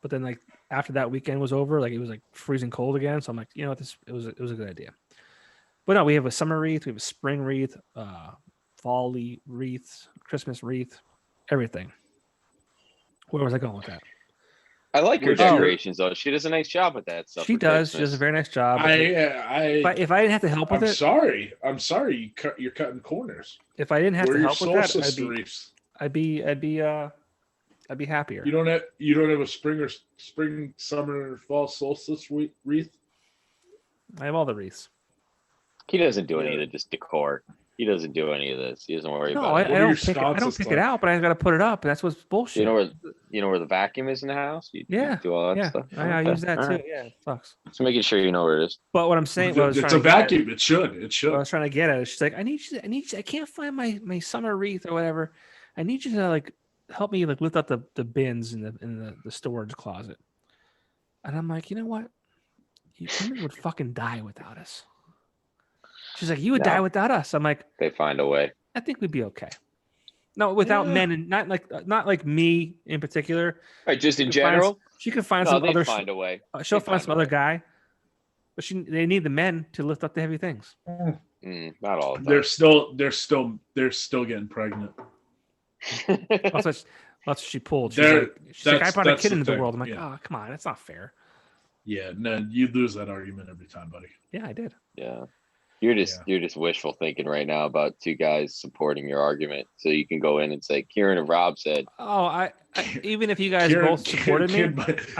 but then like after that weekend was over, like it was like freezing cold again. So I'm like, you know what, it was a good idea. But no, we have a summer wreath, we have a spring wreath, fall wreaths, Christmas wreath, everything. Where was I going with that? I like her decorations though. She does a nice job with that stuff. She does. She does a very nice job. If I didn't have to help with I'm sorry. You're cutting corners. If I didn't have to help with that, I'd be happier. You don't have a spring, summer, fall solstice wreath. I have all the wreaths. He doesn't do any of this decor. He doesn't do any of this. He doesn't worry about it. I don't pick it out, but I got to put it up. That's what's bullshit. You know where the vacuum is in the house? You do all that stuff. I use that too. Right. Yeah, it sucks. So making sure you know where it is. But what I'm saying, it's a vacuum. It should. What I was trying to get at is she's like, I need you. I can't find my summer wreath or whatever. I need you to like help me like lift up the bins in the storage closet. And I'm like, you know what? You would fucking die without us. She's like, you would die without us. I'm like, they find a way. I think we'd be okay. No, without men, and not like me in particular. Right, just in general. She could find some other. Find a way. She'll find some other guy, but they need the men to lift up the heavy things. Not all. They're still getting pregnant. That's what she pulled. She's like, I brought a kid into the world. I'm like, oh, come on, that's not fair. Yeah, no, you lose that argument every time, buddy. Yeah, I did. Yeah. You're just wishful thinking right now about two guys supporting your argument, so you can go in and say Kieran and Rob said. Oh, I even if you guys both supported me,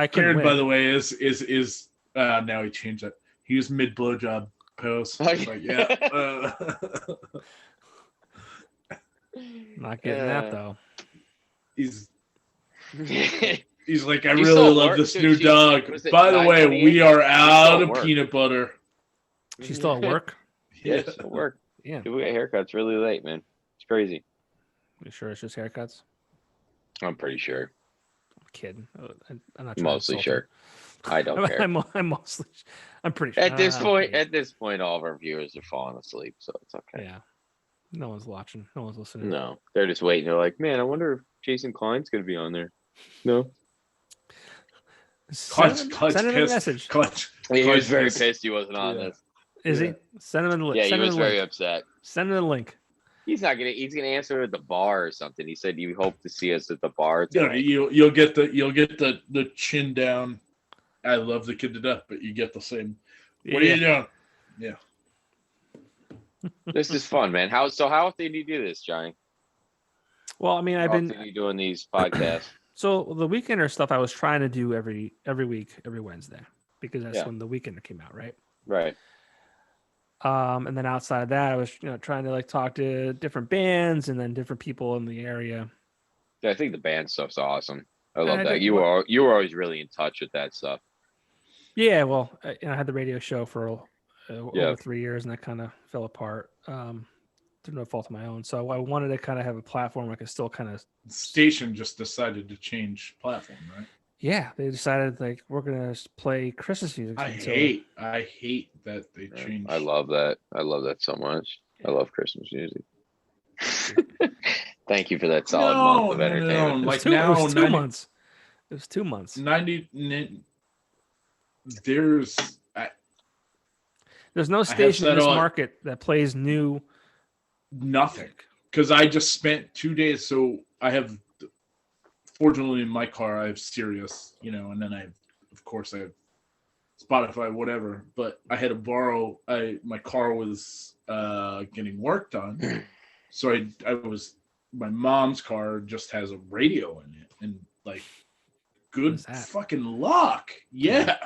Kieran, by the way, is now he changed it. He was mid blowjob post. Like, yeah. Not getting that though. He's like, I really love this new dog. By the way, we are out of peanut butter. She's still at work. Yeah, she's at work. Yeah, we get haircuts really late, man. It's crazy. You sure it's just haircuts? I'm pretty sure. I'm kidding. I'm not mostly sure. I don't care. I'm pretty sure. At this point, all of our viewers are falling asleep, so it's okay. Yeah. No one's watching. No one's listening. No, they're just waiting. They're like, man, I wonder if Jason Klein's going to be on there. No. Send him a message. He was very pissed he wasn't on this. Is he? Send him the link. Yeah, he was very upset. Send him the link. He's gonna answer at the bar or something. He said you hope to see us at the bar. Yeah, you'll get the chin down. I love the kid to death, but you get the same. What are you doing? Yeah. This is fun, man. How often do you do this, Johnny? Well, I mean, how often are you doing these podcasts? So the Weekender stuff I was trying to do every week, every Wednesday, because that's when the Weekender came out, right? Right. And then outside of that, I was trying to like talk to different bands and then different people in the area. Yeah, I think the band stuff's awesome. I love that. You were always really in touch with that stuff. Yeah, well, I had the radio show for over 3 years, and that kind of fell apart. Through no fault of my own. So I wanted to kind of have a platform I could still kind of. Station just decided to change platform, right? Yeah, they decided like we're gonna play Christmas music. I hate that they changed. I love that. I love that so much. Yeah. I love Christmas music. Thank you for that solid month of entertainment. No. It was 2 months. It was 2 months. There's no station in this market that plays new. Nothing, because I just spent 2 days. So I have. Fortunately, in my car, I have Sirius, and then I have Spotify, whatever. But I had to borrow. My car was getting work done, so my mom's car just has a radio in it, and like, good fucking luck, yeah.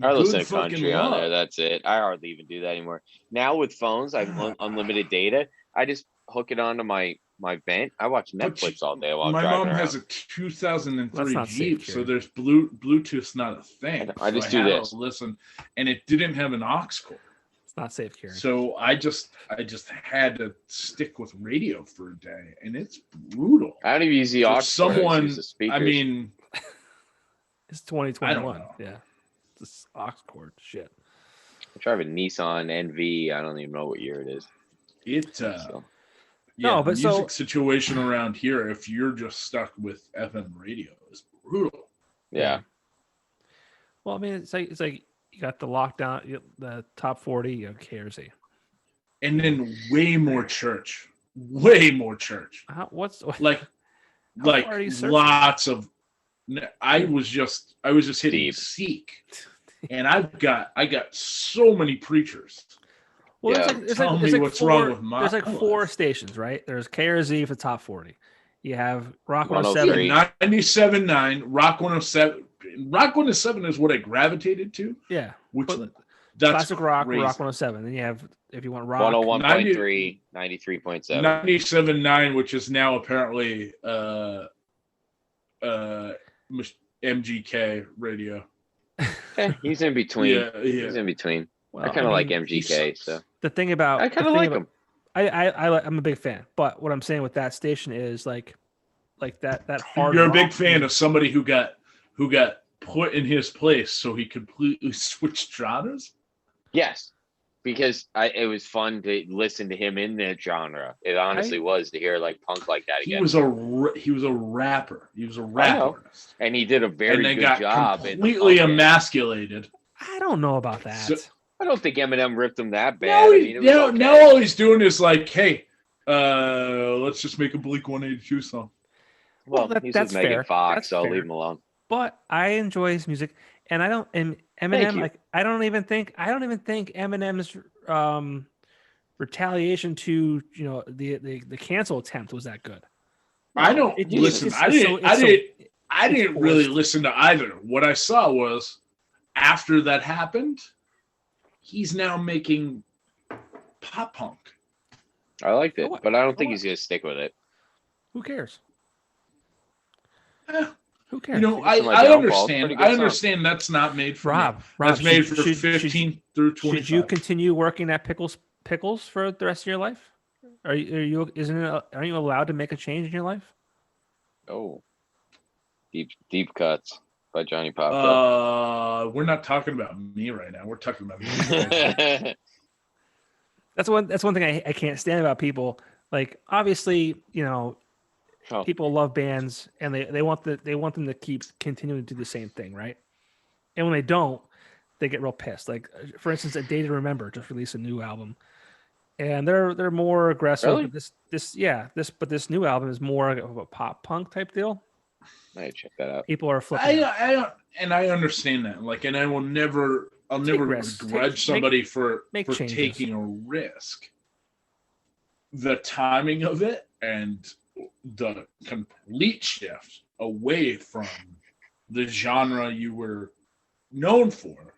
I listen to country on there. That's it. I hardly even do that anymore. Now with phones, I have unlimited data. I just hook it onto my vent. I watch Netflix all day while I'm driving around. My mom has a 2003 Jeep, so there's Bluetooth's not a thing. I just do this. Listen, and it didn't have an aux cord. It's not safe, Kieran. So I just had to stick with radio for a day, and it's brutal. I don't even use the aux cord. I mean, it's 2021. Yeah, this aux cord shit. I drive a Nissan NV. I don't even know what year it is. No, but the music situation around here, if you're just stuck with FM radio, is brutal. Yeah. Well, I mean, it's like you got the lockdown, the top 40, you have KRZ. And then way more church. What's like lots of. I was just hitting Deep. seek, and I got so many preachers. Well, Yeah. Tell me what's wrong with my There's like life. 4 stations, right? There's KRZ for top 40. You have Rock 107. 103. 97.9, Rock 107. Rock 107 is what I gravitated to. Yeah. Which that's classic rock, crazy. Rock 107. Then you have, if you want rock, 101.3, 93.7. 97.9, which is now apparently MGK radio. He's in between. Yeah. He's in between. Well, I kind of like MGK. So the thing about I kind of like him. I'm a big fan, but what I'm saying with that station is like that hard. You're a big fan of somebody who got put in his place, so he completely switched genres. Yes, because it was fun to listen to him in that genre. It honestly was to hear like punk like that again. He was a rapper. He was a rap artist, and he did a very good job. Completely emasculated. I don't know about that. So, I don't think Eminem ripped him that bad. Now all he's doing is like, hey, let's just make a Blink-182 song. Well, he's that's with Megan fair. Fox, That's so I'll fair. leave him alone. But I enjoy his music, and Eminem, like I don't even think Eminem's retaliation to the cancel attempt was that good. I don't listen. I didn't really listen to either. What I saw was after that happened, he's now making pop punk. I liked it, but I don't think he's gonna stick with it. Who cares? Who You cares? know, I understand. I understand that's not made for Rob. me. That's made for 15 through 25. Should you continue working at Pickles for the rest of your life? Aren't you allowed to make a change in your life? Oh, deep cuts by Johnny Popko. We're not talking about me right now. We're talking about me. That's one thing I can't stand about people. Like, obviously, people love bands and they want them to keep continuing to do the same thing, right? And when they don't, they get real pissed. Like, for instance, A Day to Remember just released a new album, and they're more aggressive. Really? But this new album is more of a pop punk type deal. I check that out. People are flipping. I understand that. Like, and I'll never begrudge somebody for taking a risk. The timing of it and the complete shift away from the genre you were known for.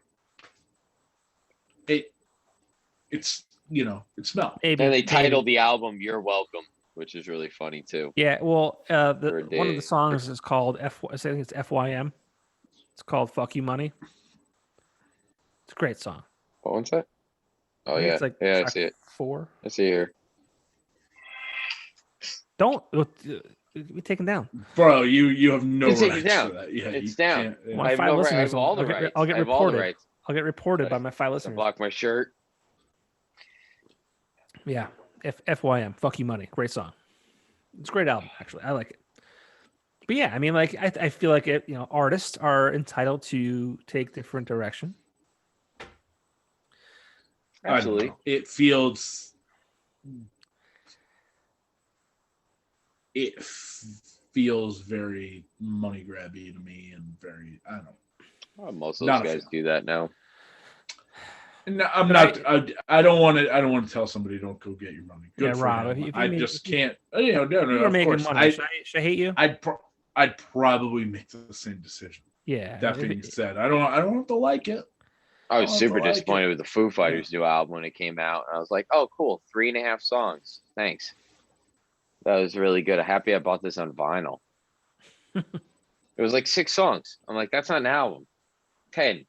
It's Mel. And they titled the album "You're Welcome," which is really funny too. Yeah, well, one of the songs is called I think it's FYM. It's called "Fuck You Money." It's a great song. What one's that? Oh yeah, it's like I see it. 4. I see it here. Don't be taken down, bro. You have no rights it down. for that. Yeah, it's down. Yeah. My 5 listeners. I have all the rights. I'll get I have all the reported. rights. I'll get reported by my 5 listeners. Block my shirt. Yeah, FYM, "Fuck You Money," great song. It's a great album, actually. I like it. But yeah, I mean, like I feel like artists are entitled to take different direction. Absolutely. It feels very money grabby to me, and very I don't know. Well, most of those guys do that now. No, I'm not. I don't want to. I don't want to tell somebody don't go get your money. Good for Rob. him. I just can't. No. You're making money. Should I hate you? I'd probably make the same decision. Yeah. That being said, I don't have to like it. I was super disappointed with the Foo Fighters' new album when it came out. And I was like, oh, cool. 3.5 songs. Thanks. That was really good. I'm happy I bought this on vinyl. It was like 6 songs. I'm like, that's not an album. 10,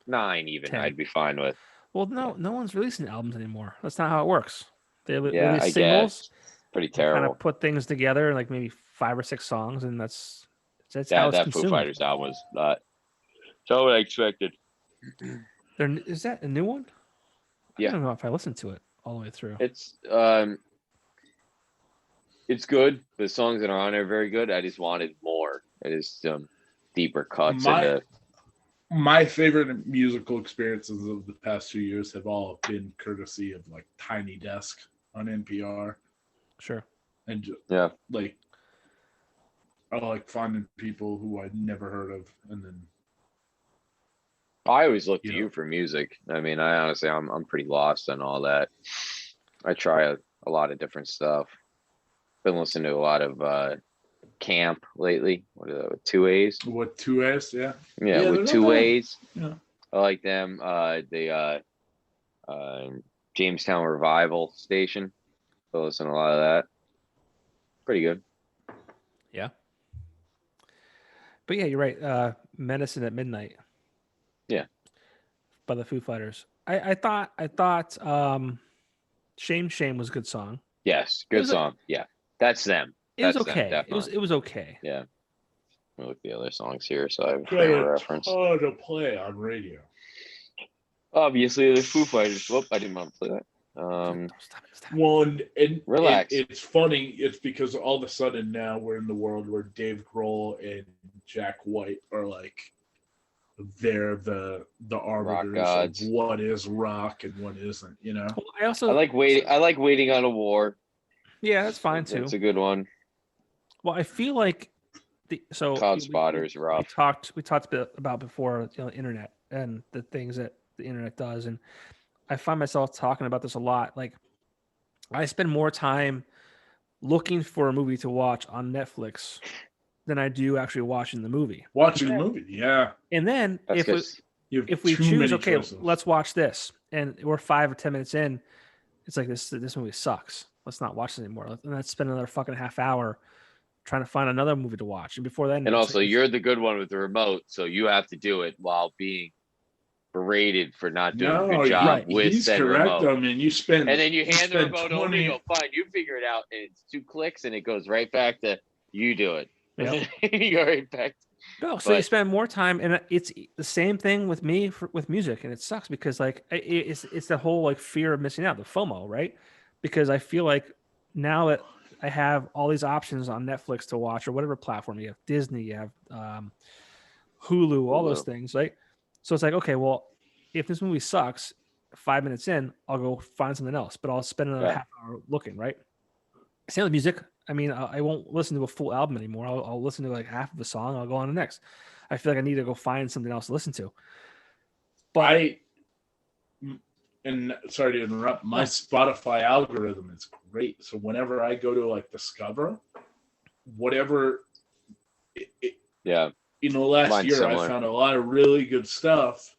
9 even. 10. I'd be fine with. Well, no one's releasing albums anymore. That's not how it works. They release I singles. Guess. Pretty terrible. Kind of put things together, like maybe 5 or 6 songs, and that's how it's consumed. Foo Fighters album was not so what I expected. Is that a new one? Yeah. I don't know if I listened to it all the way through. It's It's good. The songs that are on there are very good. I just wanted more. It is deeper cuts. My favorite musical experiences of the past 2 years have all been courtesy of like Tiny Desk on NPR. Sure. And just, yeah, like I like finding people who I'd never heard of, and then I always look to you for music. I mean, I honestly, I'm pretty lost on all that. I try a lot of different stuff. Been listening to a lot of Camp lately. What are those? 2 A's? What 2 A's? Yeah. Yeah, with 2 A's. Yeah. I like them. The Jamestown Revival Station. I listen to a lot of that. Pretty good. Yeah. But yeah, you're right. Medicine at Midnight. Yeah. By the Foo Fighters. I thought Shame was a good song. Yes, good song. Yeah. That's them. It was okay. It was okay. Yeah. Let me look at the other songs here so I have a reference. Oh, to play on radio. Obviously, the Foo Fighters. Whoop, I didn't want to play that. Stop. Well, and relax. It's funny. It's because all of a sudden now we're in the world where Dave Grohl and Jack White are like, they're the arbiters of what is rock and what isn't. You know. Well, I like waiting. I like Waiting on a War. Yeah, that's fine too. It's a good one. Well, I feel like Cloud Spotter's rough. We talked a bit about before, the internet and the things that the internet does, and I find myself talking about this a lot. Like, I spend more time looking for a movie to watch on Netflix than I do actually watching the movie. Watching the movie, yeah. And then if we choose, okay, let's watch this, and we're 5 or 10 minutes in, it's like this movie sucks. Let's not watch it anymore. And let's spend another fucking half hour trying to find another movie to watch. And before then, and also you're the good one with the remote, so you have to do it while being berated for not doing a good job with said remote. I mean, and then you hand the remote over, you go, fine, you figure it out, and it's 2 clicks, and it goes right back to you do it. Yep. You go right back. So you spend more time, and it's the same thing with me with music, and it sucks because like it's the whole like fear of missing out, the FOMO, right? Because I feel like now that I have all these options on Netflix to watch or whatever platform, you have Disney, you have Hulu, all those things, right? So it's like, okay, well, if this movie sucks, 5 minutes in, I'll go find something else, but I'll spend another half hour looking, right? Same with music. I mean, I won't listen to a full album anymore. I'll listen to like half of a song. I'll go on to the next. I feel like I need to go find something else to listen to. But and sorry to interrupt, my Spotify algorithm is great. So whenever I go to like Discover, whatever, last year similar. I found a lot of really good stuff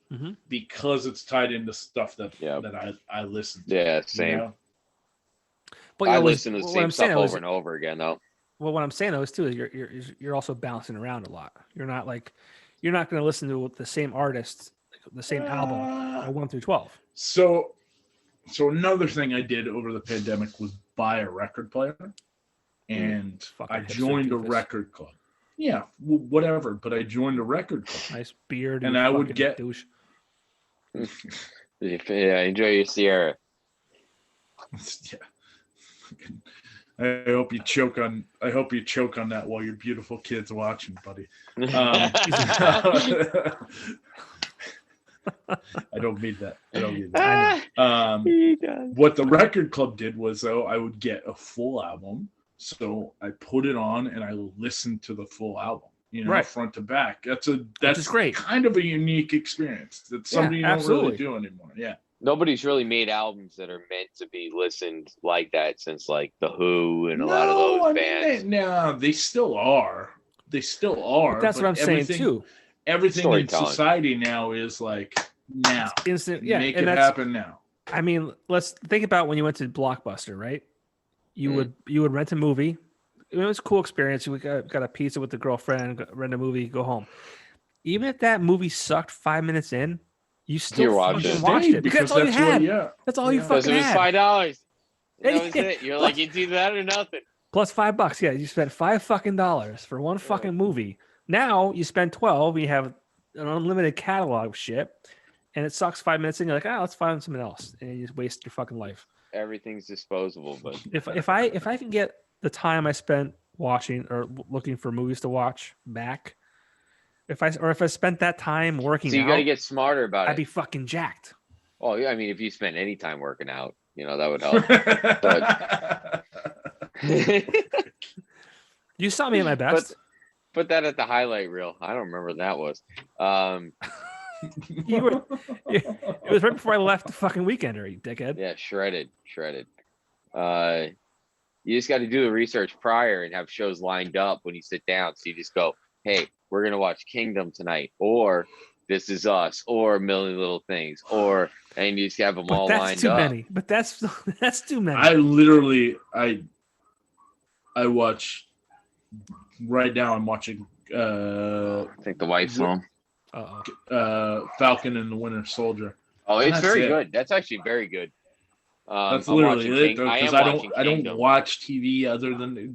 because it's tied into stuff that I listen to. Yeah, same. You know? But I listen to the same stuff over and over again, though. Well, what I'm saying though is too, you're also bouncing around a lot. You're not going to listen to the same artist, the same album, 1 through 12. So another thing I did over the pandemic was buy a record player, and I joined a record club. Yeah, whatever. But I joined a record club. Nice beard, and I would get. Douche. Yeah, enjoy your Sierra. Yeah. I hope you choke on that while your beautiful kid's watching, buddy. I don't mean that. What the record club did was, though, I would get a full album, so I put it on and I listened to the full album, front to back. That's great. Kind of a unique experience. That's something you don't really do anymore. Yeah. Nobody's really made albums that are meant to be listened like that since like The Who and a lot of those bands. They still are. But that's what I'm saying too. Everything in society now is like now. It's instant, make it happen now. I mean, let's think about when you went to Blockbuster, right? You would rent a movie. It was a cool experience. We got a pizza with the girlfriend, rent a movie, go home. Even if that movie sucked 5 minutes in, you still watched it because that's all you had. That's all you fucking had. It was $5. That was it. You're like, it's either that or nothing. Plus $5. Yeah, you spent $5 fucking for one fucking movie. Now you spend $12. You have an unlimited catalog of shit, and it sucks 5 minutes in. You're like, let's find something else, and you just waste your fucking life. Everything's disposable, but if I can get the time I spent watching or looking for movies to watch back. If I spent that time working out, so you got to get smarter about it. I'd be fucking jacked. Oh yeah, I mean, if you spend any time working out, that would help. But you saw me at my best. Put that at the highlight reel. I don't remember what that was. It was right before I left the fucking Weekender, you dickhead. Yeah, shredded. You just got to do the research prior and have shows lined up when you sit down. So you just go, hey, we're going to watch Kingdom tonight, or This Is Us, or A Million Little Things, and you just have them all lined up. That's too many. But that's too many. I watch right now. I'm watching. I think the wife's home. Falcon and the Winter Soldier. Oh, it's very good. That's actually very good. That's literally it, because I don't watch TV other than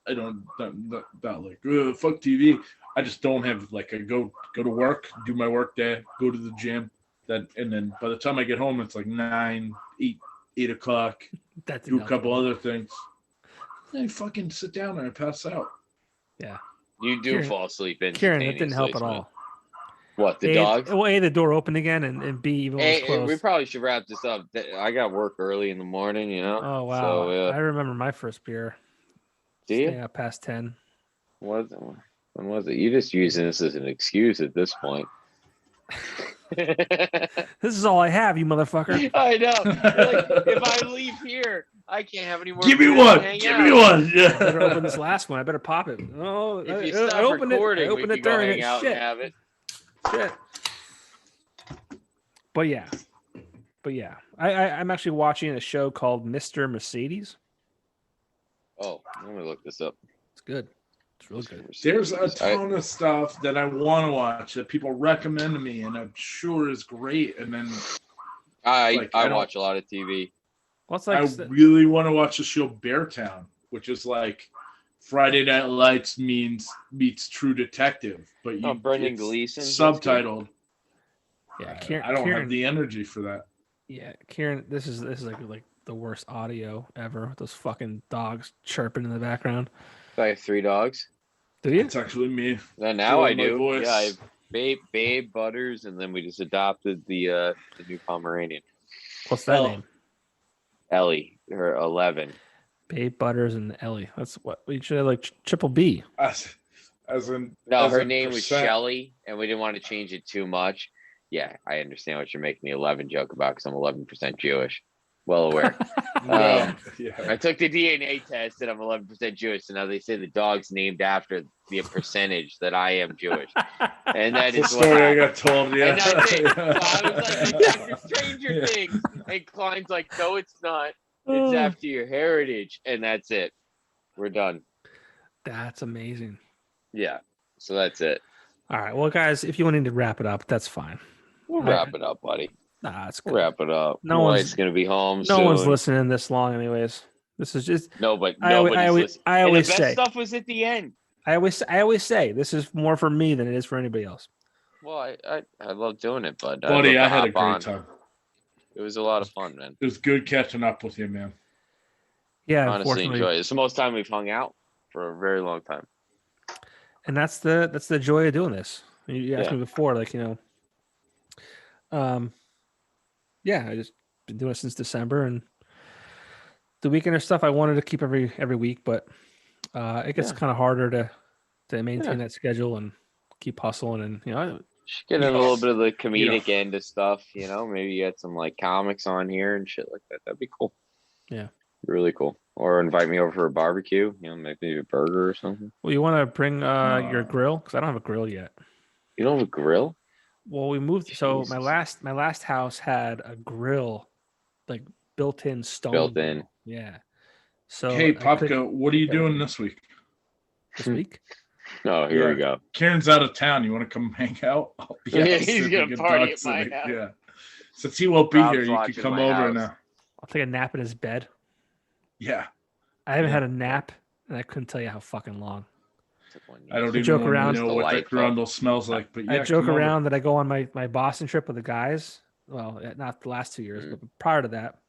I don't like fuck TV. I just don't have I go to work, do my work day, go to the gym, and then by the time I get home it's 9, 8 o'clock. Do a couple other things. Then I fucking sit down and I pass out. Yeah, you do fall asleep. Kieran, that didn't help at all. What, the dog? Well, A, the door opened again, and B, even when it's closed. We probably should wrap this up. I got work early in the morning, Oh, wow. So, I remember my first beer. Do you? Yeah, past 10. When was it? You're just using this as an excuse at this point. This is all I have, you motherfucker. I know. If I leave here, I can't have any more. Give me one. Give me one. Yeah. I better open this last one. I better pop it. Oh, if you stop recording, we can go hang out and have it. Shit. But yeah, I'm actually watching a show called Mr. Mercedes. Oh, let me look this up. It's good. It's real good. There's a ton of stuff that I want to watch that people recommend to me, and I'm sure is great. And then I watch a lot of TV. I really want to watch the show Beartown, which is Friday Night Lights meets True Detective, but Brendan Gleeson subtitled. Yeah, Kieran, I don't have the energy for that. Yeah, Kieran, this is like the worst audio ever. Those fucking dogs chirping in the background. I have 3 dogs. Do you? It's actually me. Now I do. Voice. Yeah, I have Babe, Butters, and then we just adopted the new Pomeranian. What's that name? Ellie, her 11. Babe, Butters, and Ellie. That's what we should have Triple B. Her name was Shelly, and we didn't want to change it too much. Yeah, I understand what you're making the 11 joke about because I'm 11% Jewish. Well aware. I took the DNA test and I'm 11% Jewish, so now they say the dog's named after the percentage that I am Jewish. And that is what I got told. Yeah. And that's it. So I was like, it's Stranger Things. And Klein's like, no, it's not. It's after your heritage. And that's it. We're done. That's amazing. Yeah. So that's it. All right. Well, guys, if you wanted to wrap it up, that's fine. We'll wrap it up, buddy. Nah, it's good. We'll wrap it up. No one's going to be home soon. One's listening this long anyways. This is just... No, but nobody's listening. I always say... the best stuff was at the end. I always say this is more for me than it is for anybody else. Well, I love doing it, but buddy, I had a great time. It was a lot of fun, man. It was good catching up with you, man. Yeah, honestly, enjoy it. It's the most time we've hung out for a very long time. And that's the joy of doing this. You asked me before, I just been doing it since December, and the weekender stuff I wanted to keep every week, but it gets kind of harder to maintain that schedule and keep hustling, and just get in a little bit of the comedic end of stuff. Maybe you get some comics on here and shit like that. That'd be cool. Yeah, really cool. Or invite me over for a barbecue. Maybe a burger or something. Well, you want to bring your grill, because I don't have a grill yet. You don't have a grill? Well, we moved. Jesus. So my last house had a grill, built-in stone. Built-in. Yeah. So hey, Popko, what are you doing this week? This week? Oh, here we go. Karen's out of town. You want to come hang out? He's gonna party at my house. Yeah. Since he won't be here, you can come over now. I'll take a nap in his bed. Yeah. I haven't had a nap, and I couldn't tell you how fucking long. I don't even know what that grundle smells like, but yeah, I joke around that I go on my Boston trip with the guys. Well, not the last 2 years, but prior to that,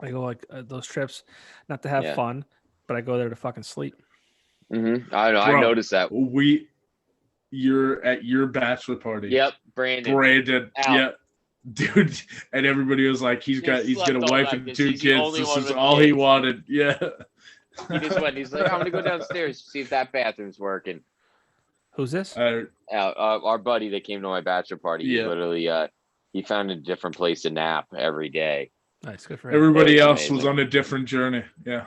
I go like those trips, not to have fun, but I go there to fucking sleep. Mm-hmm. I know. Bro, I noticed that. You're at your bachelor party. Yep, Brandon. Yeah, dude. And everybody was like, he's got a wife and 2 kids. This is all he wanted. Yeah. He just went. He's like, I'm gonna go downstairs to see if that bathroom's working. Who's this? Our buddy that came to my bachelor party. He literally, he found a different place to nap every day. Nice, good for him. Everybody else was on a different journey. Yeah.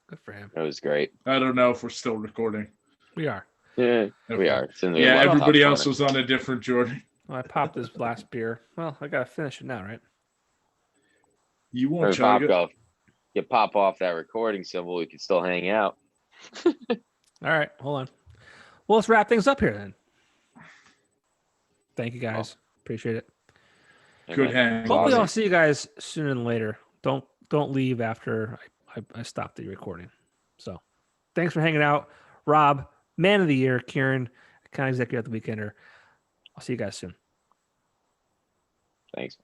Good for him. It was great. I don't know if we're still recording. We are. Yeah, we are. Everybody else was on a different journey. Well, I popped this last beer. Well, I gotta finish it now, right? You won't chug it. You pop off that recording symbol, we can still hang out. All right, hold on. Well, let's wrap things up here then. Thank you guys. Appreciate it. Good hang. Hopefully I'll see you guys sooner than later. Don't leave after I stop the recording. So thanks for hanging out. Rob, Man of the Year, Kieran, County Executive at the Weekender. I'll see you guys soon. Thanks.